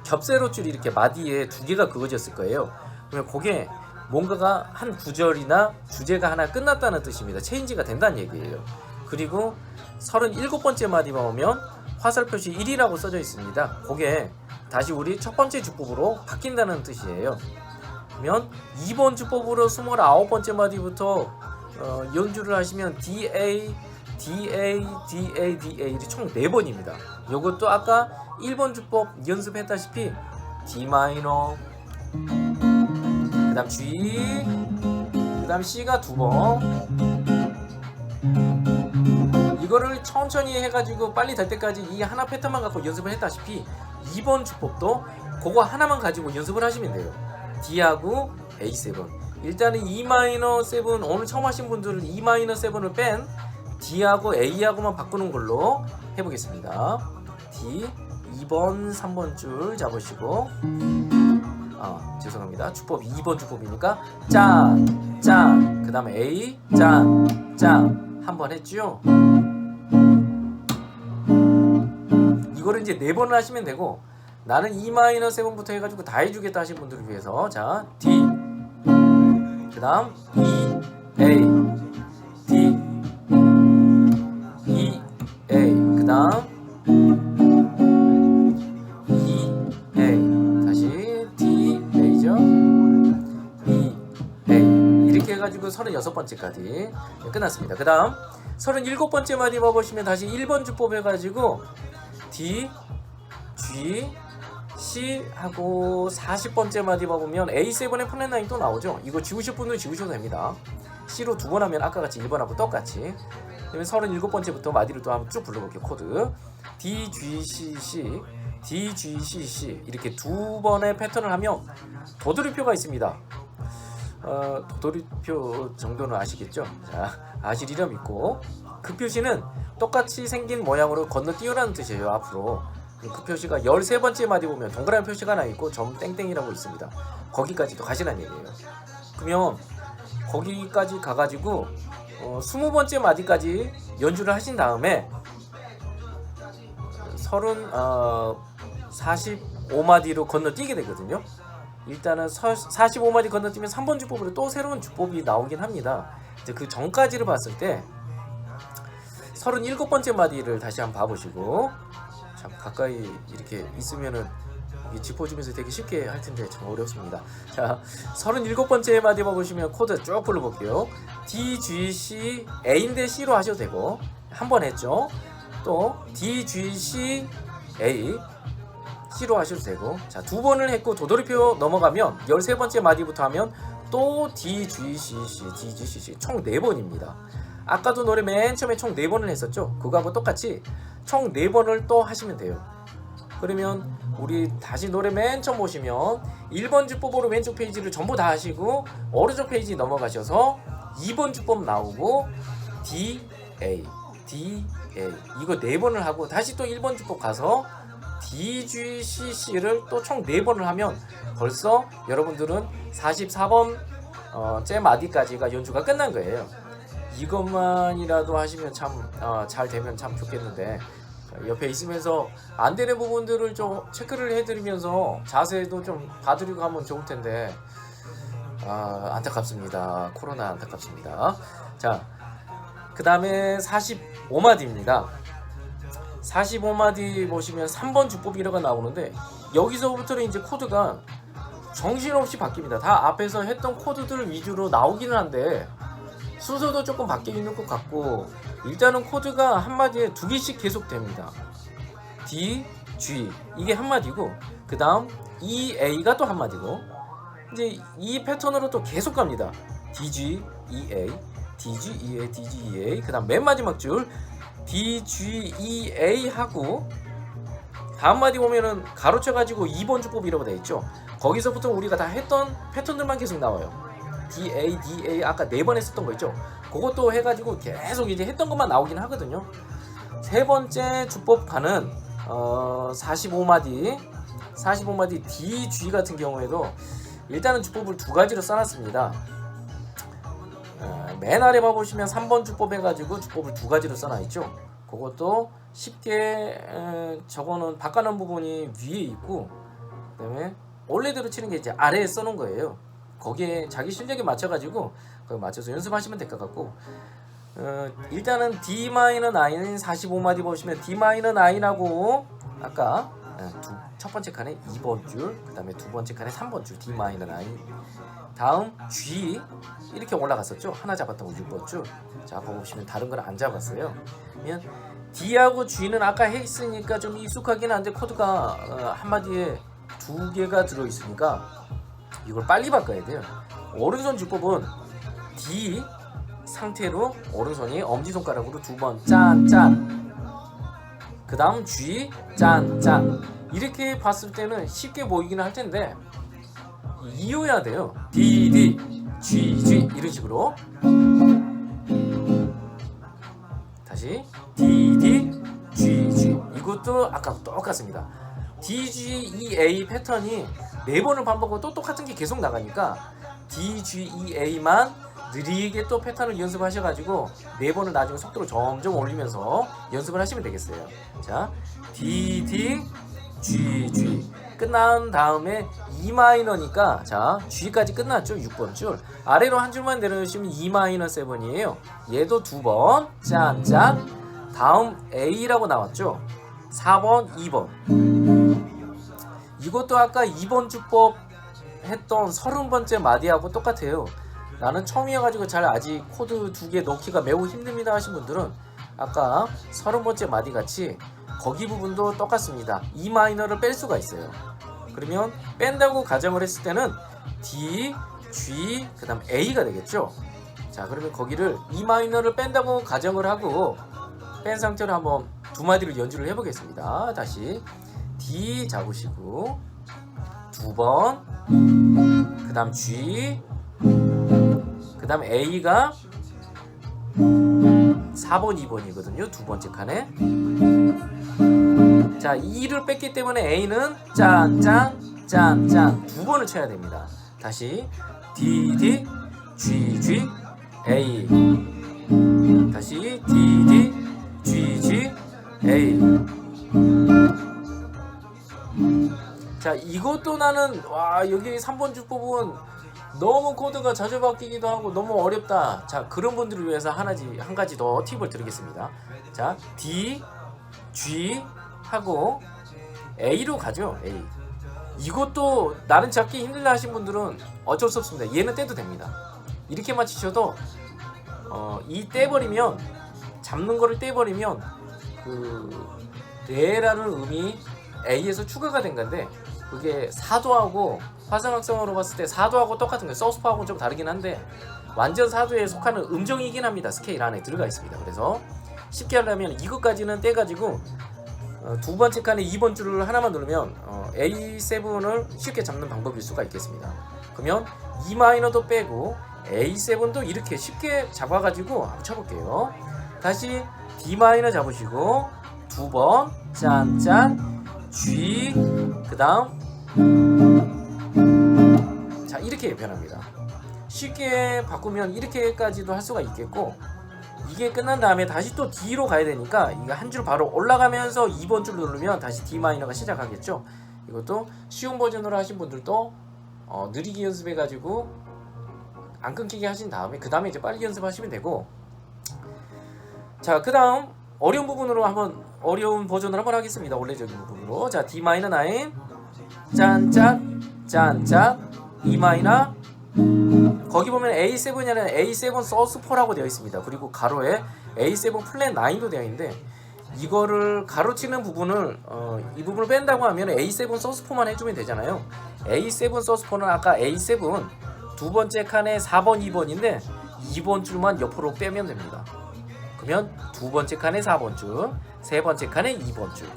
겹세로 줄이 이렇게 마디에 2개가 그어졌을 거예요. 그러면 그게 뭔가가 한 구절이나 주제가 하나 끝났다는 뜻입니다. 체인지가 된다는 얘기예요. 그리고 37번째 마디 보면 화살 표시 1이라고 써져 있습니다. 그게 다시 우리 첫 번째 주법으로 바뀐다는 뜻이에요. 그러면 2번 주법으로 29번째 마디부터 연주를 하시면 DA, DA, DA, DA 총 4번입니다. 이것도 아까 1번 주법 연습했다시피 D 마이너 그 다음 G 그 다음 C가 2번 이거를 천천히 해가지고 빨리 될 때까지 이 하나 패턴만 갖고 연습을 했다시피 2번 주법도 그거 하나만 가지고 연습을 하시면 돼요. D하고 A7 일단은 E-7 오늘 처음 하신 분들은 E-7을 뺀 D하고 A하고만 바꾸는 걸로 해보겠습니다. D 2번 3번 줄 잡으시고 죄송합니다. 주법이 2번 주법이니까 짠 그 다음에 A 짠 한번 했죠. 이거를 이제 4번을 하시면 되고 나는 E-7부터 해가지고 다 해주겠다 하신 분들을 위해서 자 D 그 다음 E A D E A 그 다음 E A 다시 D A죠. E A 이렇게 해가지고 36번째까지 끝났습니다. 그 다음 37번째 마디 봐보시면 다시 1번 주법 해가지고 D G C 하고 40번째 마디 봐보면 A7의 플랫 9 또 나오죠. 이거 지우실 분은 지우셔도 됩니다. C로 2번 하면 아까 같이 1번하고 똑같이. 그러면 37번째부터 마디를 또 한번 쭉 불러볼게요. 코드 D G C C D G C C 이렇게 2번의 패턴을 하면 도돌이표가 있습니다. 도돌이표 정도는 아시겠죠? 자, 아시리라 믿고 그 표시는 똑같이 생긴 모양으로 건너뛰어라는 뜻이에요. 앞으로 그 표시가 13번째 마디 보면 동그라미 표시가 하나 있고 점 땡땡이라고 있습니다. 거기까지도 가시라는 얘기예요. 그러면 거기까지 가가지고 20번째 마디까지 연주를 하신 다음에 45마디로 건너뛰게 되거든요. 일단은 45마디 건너뛰면 3번 주법으로 또 새로운 주법이 나오긴 합니다. 이제 그 전까지를 봤을 때 37번째 마디를 다시 한번 봐보시고 참 가까이 이렇게 있으면은 짚어주면서 되게 쉽게 할 텐데 참 어렵습니다. 자, 37번째 마디 봐보시면 코드 쭉 불러볼게요. D, G, C, A인데 C로 하셔도 되고 한 번 했죠. 또 D, G, C, A C로 하셔도 되고 자, 2번을 했고 도돌이표 넘어가면 13번째 마디부터 하면 또 D, G, C, C, D, G, C, C 총 4번입니다. 아까도 노래 맨 처음에 총 4번을 했었죠. 그거하고 똑같이 총 4번을 또 하시면 돼요. 그러면 우리 다시 노래 맨 처음 보시면 1번 주법으로 왼쪽 페이지를 전부 다 하시고 오른쪽 페이지 넘어가셔서 2번 주법 나오고 D, A, D, A 이거 4번을 하고 다시 또 1번 주법 가서 D, G, C, C를 또 총 4번을 하면 벌써 여러분들은 44번 째 마디까지가 연주가 끝난 거예요. 이것만이라도 하시면 참 잘 되면 참 좋겠는데 옆에 있으면서 안 되는 부분들을 좀 체크를 해드리면서 자세도 좀 봐드리고 하면 좋을 텐데 안타깝습니다. 코로나 안타깝습니다. 자, 그 다음에 45마디입니다. 45마디 보시면 3번 주법이라고 나오는데 여기서부터는 이제 코드가 정신없이 바뀝니다. 다 앞에서 했던 코드들 위주로 나오기는 한데 순서도 조금 바뀌어 있는 것 같고 일단은 코드가 한마디에 2개씩 계속 됩니다. D, G 이게 한마디고 그 다음 E, A가 또 한마디고 이제 이 패턴으로 또 계속 갑니다. D, G, E, A, D, G, E, A, D, G, E, A 그 다음 맨 마지막 줄 D, G, E, A 하고 다음 마디 보면은 가로쳐가지고 2번 주법이라고 되어 있죠. 거기서부터 우리가 다 했던 패턴들만 계속 나와요. D, A, D, A 아까 4번 했었던 거 있죠. 그것도 해가지고 계속 이제 했던 것만 나오긴 하거든요. 세 번째 주법 가는 45마디 D, G 같은 경우에도 일단은 주법을 2가지로 써놨습니다. 맨 아래 봐보시면 3번 주법 해가지고 주법을 2가지로 써놔있죠. 그것도 쉽게 저거는 바꿔놓은 부분이 위에 있고 그 다음에 원래대로 치는 게 이제 아래에 써놓은 거예요. 거기에 자기 실력에 맞춰가지고 거기 맞춰서 연습하시면 될 것 같고 일단은 D-9인 45마디 보시면 D-9하고 아까 첫 번째 칸에 2번 줄 그 다음에 두 번째 칸에 3번 줄 D-9 다음 G 이렇게 올라갔었죠. 하나 잡았던 거 6번 줄. 자 보시면 다른 건 안 잡았어요. 그러면 D하고 G는 아까 했으니까 좀 익숙하긴 한데 코드가 한마디에 2개가 들어있으니까 이걸 빨리 바꿔야 돼요. 오른손 주법은 D 상태로 오른손이 엄지손가락으로 2번 짠짠 그 다음 G 짠짠 이렇게 봤을 때는 쉽게 보이기는 할 텐데 이어야 돼요. D, D, G, G 이런 식으로 다시 D, D, G, G 이것도 아까 똑같습니다. D, G, E, A 패턴이 4번을 반복하고 또 똑같은 게 계속 나가니까 D, G, E, A만 느리게 또 패턴을 연습하셔가지고 4번을 나중에 속도를 점점 올리면서 연습을 하시면 되겠어요. 자, D, D, G, G 끝난 다음에 E-니까 자 G까지 끝났죠. 6번 줄 아래로 한 줄만 내려주시면 E-7이에요. 얘도 2번 짠짠 다음 A라고 나왔죠. 4번 2번 이것도 아까 2번 주법 했던 30번째 마디하고 똑같아요. 나는 처음이어가지고 잘 아직 코드 2개 넣기가 매우 힘듭니다 하신 분들은 아까 30번째 마디 같이 거기 부분도 똑같습니다. E-를 뺄 수가 있어요. 그러면 뺀다고 가정을 했을 때는 D, G, 그 다음 A가 되겠죠. 자 그러면 거기를 E-를 뺀다고 가정을 하고 뺀 상태로 한번 2마디를 연주를 해보겠습니다. 다시 D 잡으시고 2번 그 다음 G 그 다음 A가 4번 2번이거든요. 2번째 칸에 자 2를 뺐기 때문에 A는 짠짠 짠짠 2번을 쳐야 됩니다. 다시 D, D, G, G, A 다시 D, D, G, G, A 자 이것도 나는 와 여기 3번 주법은 너무 코드가 자주 바뀌기도 하고 너무 어렵다. 자 그런 분들을 위해서 한 가지 더 팁을 드리겠습니다. 자 D, G 하고 A로 가죠. A 이것도 나는 잡기 힘들다 하신 분들은 어쩔 수 없습니다. 얘는 떼도 됩니다. 이렇게만 치셔도 이 떼버리면 잡는 거를 떼버리면 그 레라는 음이 A에서 추가가 된 건데 그게 사도하고 화성학성으로 봤을 때 사도하고 똑같은 거예요. 서스파하고는 좀 다르긴 한데 완전 사도에 속하는 음정이긴 합니다. 스케일 안에 들어가 있습니다. 그래서 쉽게 하려면 이것까지는 떼가지고 2번째 칸에 2번 줄을 하나만 누르면 A7을 쉽게 잡는 방법일 수가 있겠습니다. 그러면 E-도 빼고 A7도 이렇게 쉽게 잡아가지고 한번 쳐볼게요. 다시 D 마이너 잡으시고 두 번 짠짠 G 그 다음 자 이렇게 변합니다. 쉽게 바꾸면 이렇게까지도 할 수가 있겠고, 이게 끝난 다음에 다시 또 D로 가야 되니까 이거 한 줄 바로 올라가면서 2번 줄 누르면 다시 D 마이너가 시작하겠죠. 이것도 쉬운 버전으로 하신 분들도 느리게 연습해 가지고 안 끊기게 하신 다음에 그 다음에 이제 빨리 연습하시면 되고, 자 그 다음 어려운 부분으로 한번 어려운 버전을 한번 하겠습니다. 원래적인 부분으로. 자 D 마이너 9 짠짠 짠짠 E 마이너, 거기 보면 A7이 아니라 A7 소스 4라고 되어 있습니다. 그리고 가로에 A7 플랫 9도 되어 있는데, 이거를 가로치는 부분을 이 부분을 뺀다고 하면 A7 소스 4만 해주면 되잖아요. A7 소스 4는 아까 A7 두 번째 칸에 4번 2번인데 2번 줄만 옆으로 빼면 됩니다. 그러면 두 번째 칸에 4번 줄, 세 번째 칸에 2번 줄.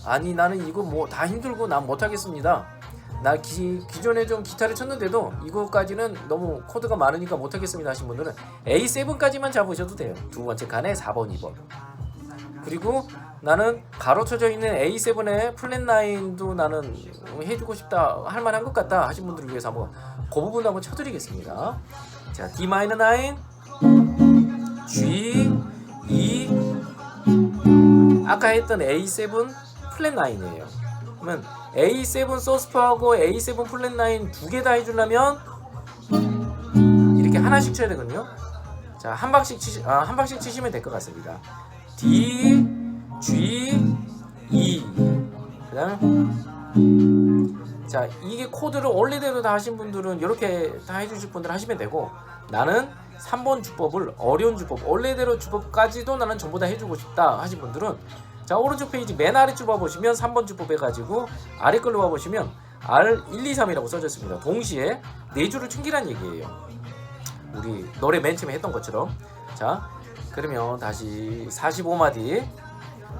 아니 나는 이거 뭐 다 힘들고 난 못하겠습니다. 나 기존에 좀 기타를 쳤는데도 이거까지는 너무 코드가 많으니까 못하겠습니다 하신 분들은 A7까지만 잡으셔도 돼요. 두 번째 칸에 4번 2번. 그리고 나는 가로쳐져 있는 A7의 플랫 9도 나는 해주고 싶다, 할만한 것 같다 하신 분들을 위해서 한번 그 부분도 한번 쳐드리겠습니다. 자 D 마이너 9 G E 아까 했던 A7 플랫 9이에요. 그러면 A7 소스파하고 A7 플랫 9 두 개 다 해주려면 이렇게 하나씩 쳐야 되거든요. 자 한 박씩 치시면 될 것 같습니다. D, G, E. 그다음 자 이게 코드를 원래대로 다 하신 분들은 이렇게 다 해주실 분들 하시면 되고, 나는 3번 주법을 어려운 주법 원래대로 주법까지도 나는 전부 다 해주고 싶다 하신 분들은 자 오른쪽 페이지 맨 아래쪽 봐보시면 3번 주법 해가지고 아래 걸로 봐보시면 R123이라고 써졌습니다. 동시에 4줄을 충기란 얘기예요. 우리 노래 맨 처음에 했던 것처럼. 자 그러면 다시 45마디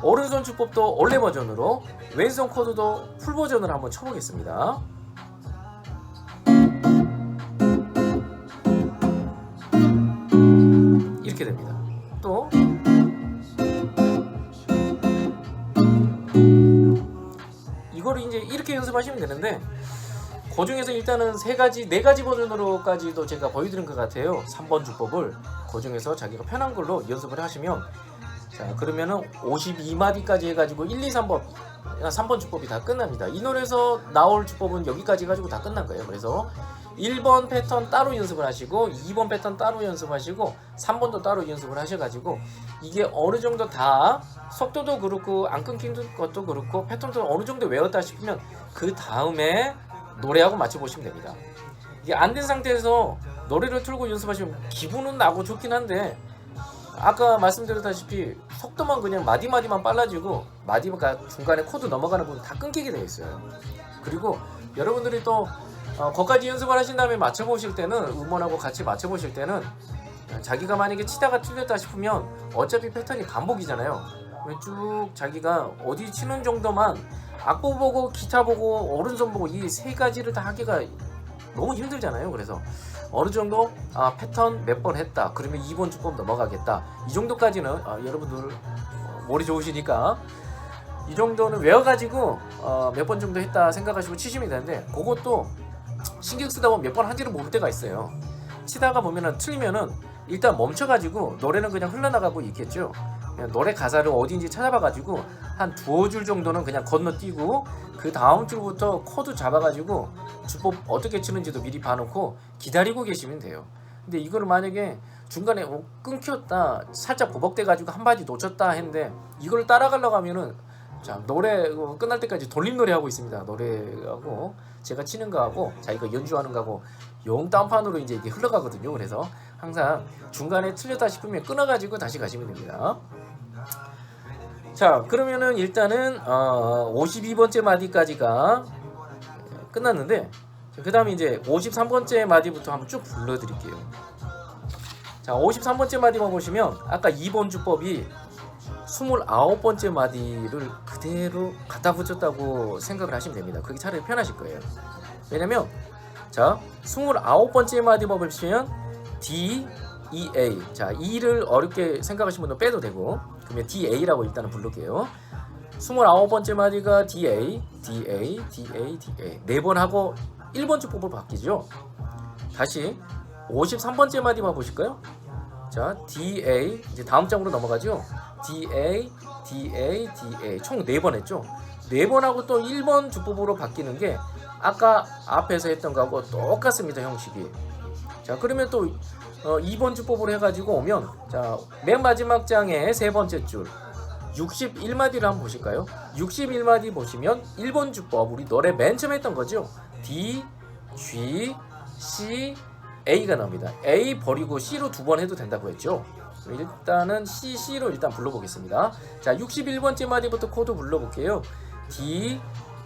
오른손 주법도 원래 버전으로, 왼손 코드도 풀 버전으로 한번 쳐보겠습니다. 이렇게 됩니다. 또 이거를 이제 이렇게 연습하시면 되는데, 그 중에서 일단은 4가지 버전으로까지도 제가 보여드린 것 같아요. 3번 주법을 그 중에서 자기가 편한 걸로 연습을 하시면, 자 그러면은 52마디까지 해가지고 1, 2, 3번 주법이 다 끝납니다. 이 노래에서 나올 주법은 여기까지 해가지고 다 끝난 거예요. 그래서 1번 패턴 따로 연습을 하시고 2번 패턴 따로 연습하시고 3번도 따로 연습을 하셔가지고, 이게 어느 정도 다 속도도 그렇고 안 끊기는 것도 그렇고 패턴도 어느 정도 외웠다 싶으면 그 다음에 노래하고 맞춰보시면 됩니다. 이게 안 된 상태에서 노래를 틀고 연습하시면 기분은 나고 좋긴 한데, 아까 말씀드렸다시피 속도만 그냥 마디마디만 빨라지고 마디가 중간에 코드 넘어가는 부분 다 끊기게 되어 있어요. 그리고 여러분들이 또 거기까지 연습을 하신 다음에 맞춰보실 때는, 음원하고 같이 맞춰보실 때는 자기가 만약에 치다가 틀렸다 싶으면 어차피 패턴이 반복이잖아요. 쭉 자기가 어디 치는 정도만 악보 보고 기타 보고 오른손 보고 이 3가지를 다 하기가 너무 힘들잖아요. 그래서 어느 정도 패턴 몇 번 했다 그러면 2번 주법 넘어가겠다, 이 정도까지는 여러분들 머리 좋으시니까 이 정도는 외워가지고 몇 번 정도 했다 생각하시고 치시면 되는데, 그것도 신경 쓰다 보면 몇 번 한지를 모를 때가 있어요. 치다가 보면은 틀리면은 일단 멈춰가지고 노래는 그냥 흘러나가고 있겠죠. 그냥 노래 가사를 어디인지 찾아봐가지고 한 2줄 정도는 그냥 건너뛰고 그 다음 줄부터 코드 잡아가지고 주법 어떻게 치는지도 미리 봐놓고 기다리고 계시면 돼요. 근데 이거를 만약에 중간에 끊겼다, 살짝 버벅대가지고 한 바지 놓쳤다 했는데 이걸 따라가려고 하면은, 자 노래 끝날 때까지 돌림노래 하고 있습니다. 노래하고 제가 치는 거하고 자기가 연주하는 거하고 영 딴판으로 이제 이게 흘러가거든요. 그래서 항상 중간에 틀렸다 싶으면 끊어가지고 다시 가시면 됩니다. 자 그러면은 일단은 52번째 마디까지가 끝났는데, 그 다음에 이제 53번째 마디부터 한번 쭉 불러드릴게요. 자 53번째 마디만 보시면 아까 2번 주법이 29번째 마디를 그대로 갖다 붙였다고 생각을 하시면 됩니다. 그게 차라리 편하실 거예요. 왜냐면 자 29번째 마디만 보시면 D, E, A. 자, E를 어렵게 생각하시는 분은 빼도 되고, 그러면 DA라고 일단은 부를게요. 29번째 마디가 DA, DA, DA, DA. 4번 하고 1번 주법으로 바뀌죠. 다시 53번째 마디만 보실까요? 자, DA, 이제 다음 장으로 넘어가죠. DA, DA, DA. 총 4번 했죠. 4번 하고 또 1번 주법으로 바뀌는 게 아까 앞에서 했던 거하고 똑같습니다, 형식이. 자, 그러면 또 2번 주법으로 해가지고 오면, 자, 맨 마지막 장의 3번째 줄 61마디를 한번 보실까요? 61마디 보시면 1번 주법, 우리 노래 맨 처음 했던 거죠. D, G, C, A가 나옵니다. A 버리고 C로 2번 해도 된다고 했죠. 일단은 C로 일단 불러보겠습니다. 자, 61번째 마디부터 코드 불러볼게요. D,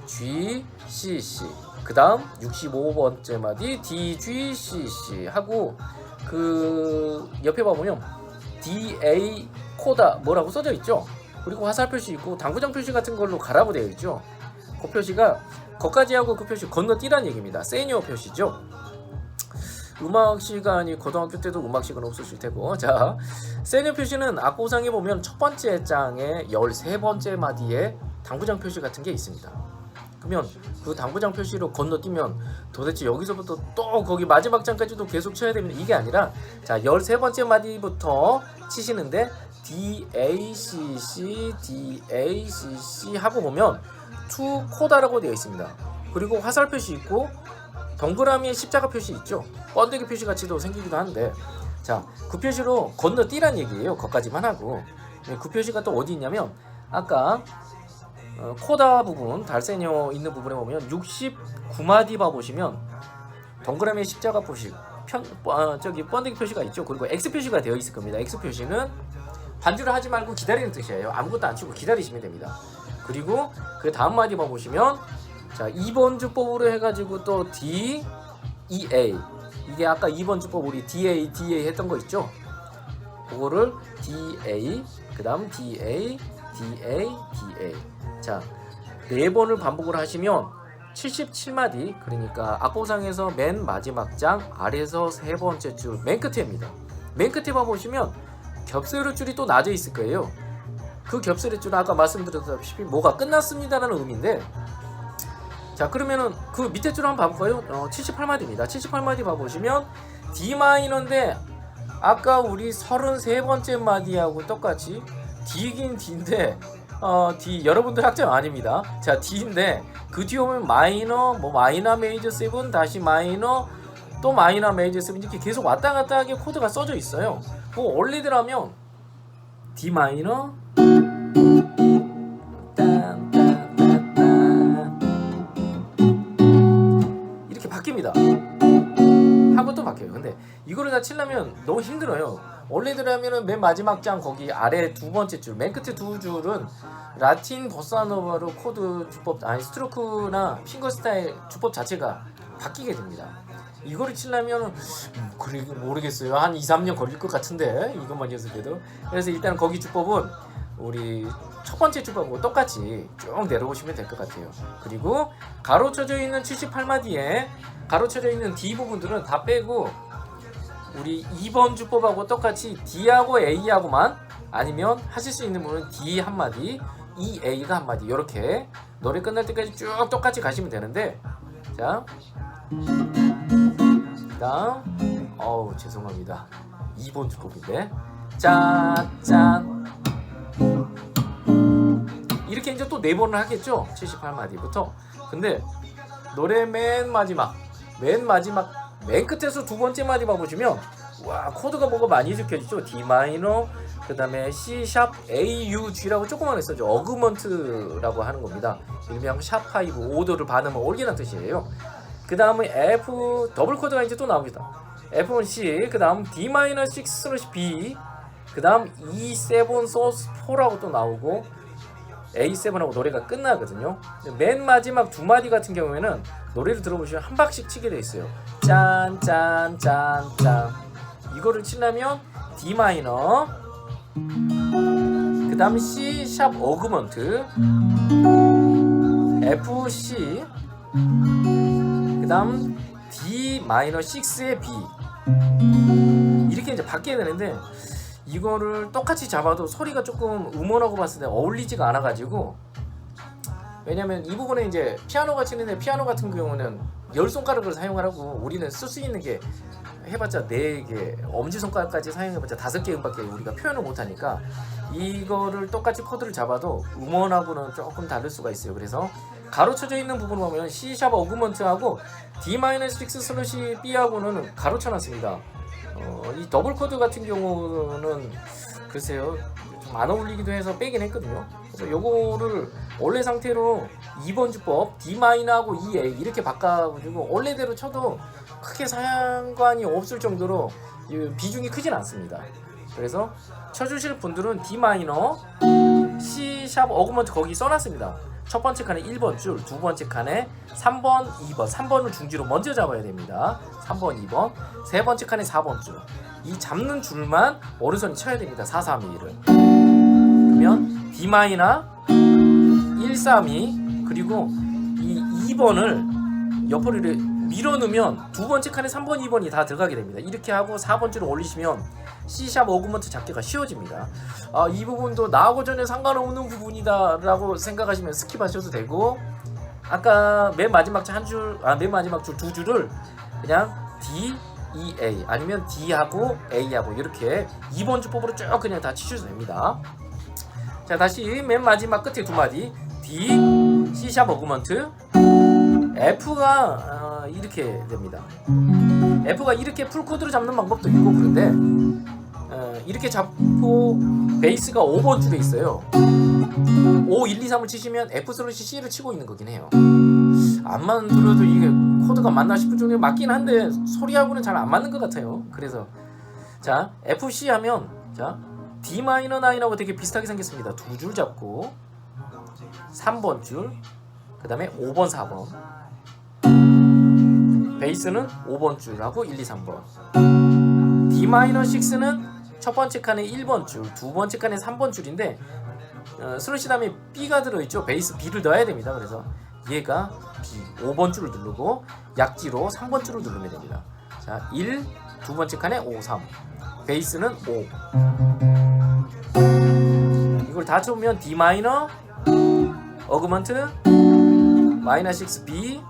G, C, C. 그 다음 65번째 마디 D, G, C, C 하고, 그 옆에 봐보면 D, A, 코다 뭐라고 써져 있죠. 그리고 화살 표시 있고 당구장 표시 같은 걸로 가라고 되어 있죠. 그 표시가 거까지 하고 그 표시 건너뛰란 얘기입니다. 세니어 표시죠. 음악 시간이 고등학교 때도 음악 시간 없으실 테고, 자, 세니어 표시는 악보상에 보면 첫 번째 장에 13번째 마디에 당구장 표시 같은 게 있습니다. 그러면 그 당구장 표시로 건너뛰면 도대체 여기서부터 또 거기 마지막 장까지도 계속 쳐야 됩니다. 이게 아니라, 자, 13번째 마디부터 치시는데 D, A, C, C, D, A, C, C 하고 보면 투 코다라고 되어 있습니다. 그리고 화살 표시 있고 동그라미에 십자가 표시 있죠. 번데기 표시 같이도 생기기도 하는데, 자, 그 표시로 건너뛰란 얘기예요. 거기까지만 하고. 그 표시가 또 어디 있냐면, 아까 코다 부분, 달세뇨 있는 부분에 보면 69마디 봐보시면 동그라미에 십자가 표시, 저기 번데기 표시가 있죠. 그리고 X 표시가 되어 있을 겁니다. X 표시는 반주를 하지 말고 기다리는 뜻이에요. 아무것도 안 치고 기다리시면 됩니다. 그리고 그 다음 마디 봐보시면, 자, 2번 주법으로 해가지고 또 D, E, A. 이게 아까 2번 주법 우리 DA, DA 했던 거 있죠? 그거를 DA, 그 다음 DA, DA, DA. 자, 4번을 반복을 하시면 77마디, 그러니까 악보상에서 맨 마지막 장 아래에서 3번째 줄 맨 끝에입니다. 맨 끝에 봐보시면 겹세로 줄이 또 나져 있을 거예요. 그 겹세로 줄은 아까 말씀드렸다시피 뭐가 끝났습니다라는 의미인데, 자, 그러면은 그 밑에 줄 한번 봐볼까요? 78마디입니다. 78마디 봐보시면 D 마이너인데 아까 우리 33번째 마디하고 똑같이 D긴 D인데 D 여러분들 학점 아닙니다. 자, D인데 그 뒤에 오면 마이너, 뭐 마이너 메이저 7 다시 마이너 또 마이너 메이저 7 이렇게 계속 왔다 갔다 하게 코드가 써져 있어요. 뭐 원리대로하면 D 마이너 이렇게 바뀝니다. 하고 또 바뀌어요. 근데 이거를 다 치려면 너무 힘들어요. 원래대로라면은 맨 마지막 장 거기 아래 2번째 줄, 맨 끝에 2줄은 라틴 보사노바로 코드 주법, 아니 스트로크나 핑거스타일 주법 자체가 바뀌게 됩니다. 이거를 치려면 그리고 모르겠어요. 한 2-3년 걸릴 것 같은데 이것만 연습해도. 그래서 일단 거기 주법은 우리 첫 번째 주법하고 똑같이 쭉 내려오시면 될 것 같아요. 그리고 가로쳐져 있는 78마디에 가로쳐져 있는 D 부분들은 다 빼고 우리 2번 주법하고 똑같이 D하고 A하고만, 아니면 하실 수 있는 분은 D 한마디, E, A가 한마디, 이렇게 노래 끝날 때까지 쭉 똑같이 가시면 되는데, 자, 그 다음 죄송합니다. 2번 주법인데 짠짠 이렇게 이제 또 4번을 하겠죠. 78마디부터. 근데 노래 맨 마지막 맨 끝에서 2번째 마디 봐보시면 와, 코드가 뭐가 많이 적혀지죠. D 마이너, 그 다음에 C 샵 A U G라고 조그만 했었죠. 어그먼트라고 하는 겁니다. 일명 샵5 오도를 받으면 올리는 뜻이에요. 그 다음에 F 더블 코드가 이제 또 나옵니다. F1 C, 그 다음 D 마이너 6 B, 그 다음 E7 소스 4라고 또 나오고 A7하고 노래가 끝나거든요. 맨 마지막 2마디 같은 경우에는 노래를 들어보시면 한 박씩 치게 돼 있어요. 짠 짠 짠 짠. 이거를 치려면 D 마이너, 그 다음 C 샵 어그먼트, F C, 그 다음 D 마이너 6의 B, 이렇게 이제 바뀌어야 되는데 이거를 똑같이 잡아도 소리가 조금 음원하고 봤을 때 어울리지가 않아 가지고, 왜냐면 이 부분에 이제 피아노가 치는데 피아노 같은 경우는 10손가락을 사용하라고 우리는 쓸 수 있는 게 해봤자 4개, 엄지손가락까지 사용해봤자 5개 음밖에 우리가 표현을 못하니까 이거를 똑같이 코드를 잡아도 음원하고는 조금 다를 수가 있어요. 그래서 가로쳐져 있는 부분을 보면 C# 어그먼트하고 D-6 슬래시 B하고는 가로쳐놨습니다. 이 더블 코드 같은 경우는 글쎄요 좀 안 어울리기도 해서 빼긴 했거든요. 그래서 요거를 원래 상태로 2번 주법 D-하고 EA 이렇게 바꿔가지고 원래대로 쳐도 크게 상관이 없을 정도로 비중이 크진 않습니다. 그래서 쳐주실 분들은 D 마이너 C# 어그먼트 거기 써놨습니다. 첫 번째 칸에 1번 줄, 두 번째 칸에 3번, 2번, 3번을 중지로 먼저 잡아야 됩니다. 3번, 2번, 세 번째 칸에 4번 줄. 이 잡는 줄만 오른손이 쳐야 됩니다. 4, 3, 2를. 그러면 D 마이너 1, 3, 2 그리고 이 2번을 옆으로 밀어넣으면 두 번째 칸에 3번, 2번이 다 들어가게 됩니다. 이렇게 하고 4번 줄을 올리시면 C# 어그먼트 잡기가 쉬워집니다. 이 부분도 나하고 전혀 상관없는 부분이다 라고 생각하시면 스킵하셔도 되고, 아까 맨 마지막 줄 두 줄을 그냥 D, E, A 아니면 D하고 A하고 이렇게 2번 주법으로 쭉 그냥 다 치셔도 됩니다. 자, 다시 맨 마지막 끝에 두 마디 D, C# 어그먼트 F가 이렇게 됩니다. F가 이렇게 풀코드로 잡는 방법도 있고, 그런데 이렇게 잡고 베이스가 5번 줄에 있어요. 5, 1, 2, 3을 치시면 F 슬래시 C를 치고 있는 거긴 해요. 안만 들어도 이게 코드가 맞나 싶을 정도에 맞긴 한데 소리하고는 잘 안 맞는 것 같아요. 그래서 자, FC 하면 자 D-9하고 되게 비슷하게 생겼습니다. 두 줄 잡고 3번 줄, 그 다음에 5번, 4번, 베이스는 5번 줄하고 1, 2, 3번. D-6는 첫 번째 칸에 1번 줄, 두 번째 칸에 3번 줄인데 슬래시 다음에 B가 들어있죠. 베이스 B를 넣어야 됩니다. 그래서 얘가 B, 5번 줄을 누르고 약지로 3번 줄을 누르면 됩니다. 자, 1, 두 번째 칸에 5, 3, 베이스는 5. 이걸 다 쳐보면 D 마이너 어그먼트 마이너 6 B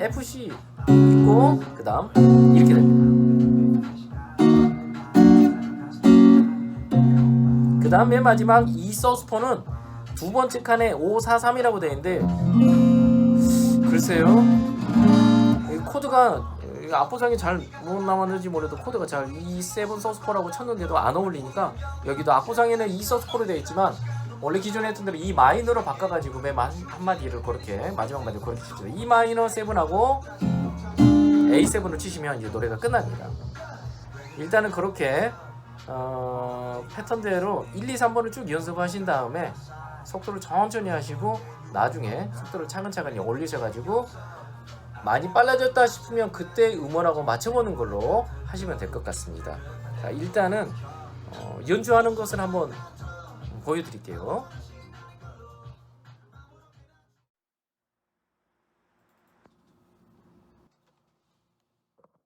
FC 있고 그 다음 이렇게 됩니다. 그 다음 맨 마지막 E 서스포는 두 번째 칸에 5, 4, 3이라고 되어 있는데 글쎄요 이 코드가 앞보상이 잘 못 나왔는지 몰라도 코드가 잘 E7 서스포라고 쳤는데도 안 어울리니까 여기도 앞보상에는 E 서스포로 되어 있지만 원래 기존에 했던 대로 E 마이너로 바꿔가지고 맨 한마디를 그렇게 마지막 마디 그렇게 치죠. E 마이너 7하고 A7을 치시면 이제 노래가 끝납니다. 일단은 그렇게 패턴대로 1, 2, 3번을 쭉 연습하신 다음에 속도를 천천히 하시고 나중에 속도를 차근차근히 올리셔가지고 많이 빨라졌다 싶으면 그때 음원하고 맞춰보는 걸로 하시면 될 것 같습니다. 자, 일단은 연주하는 것을 한번 보여드릴게요.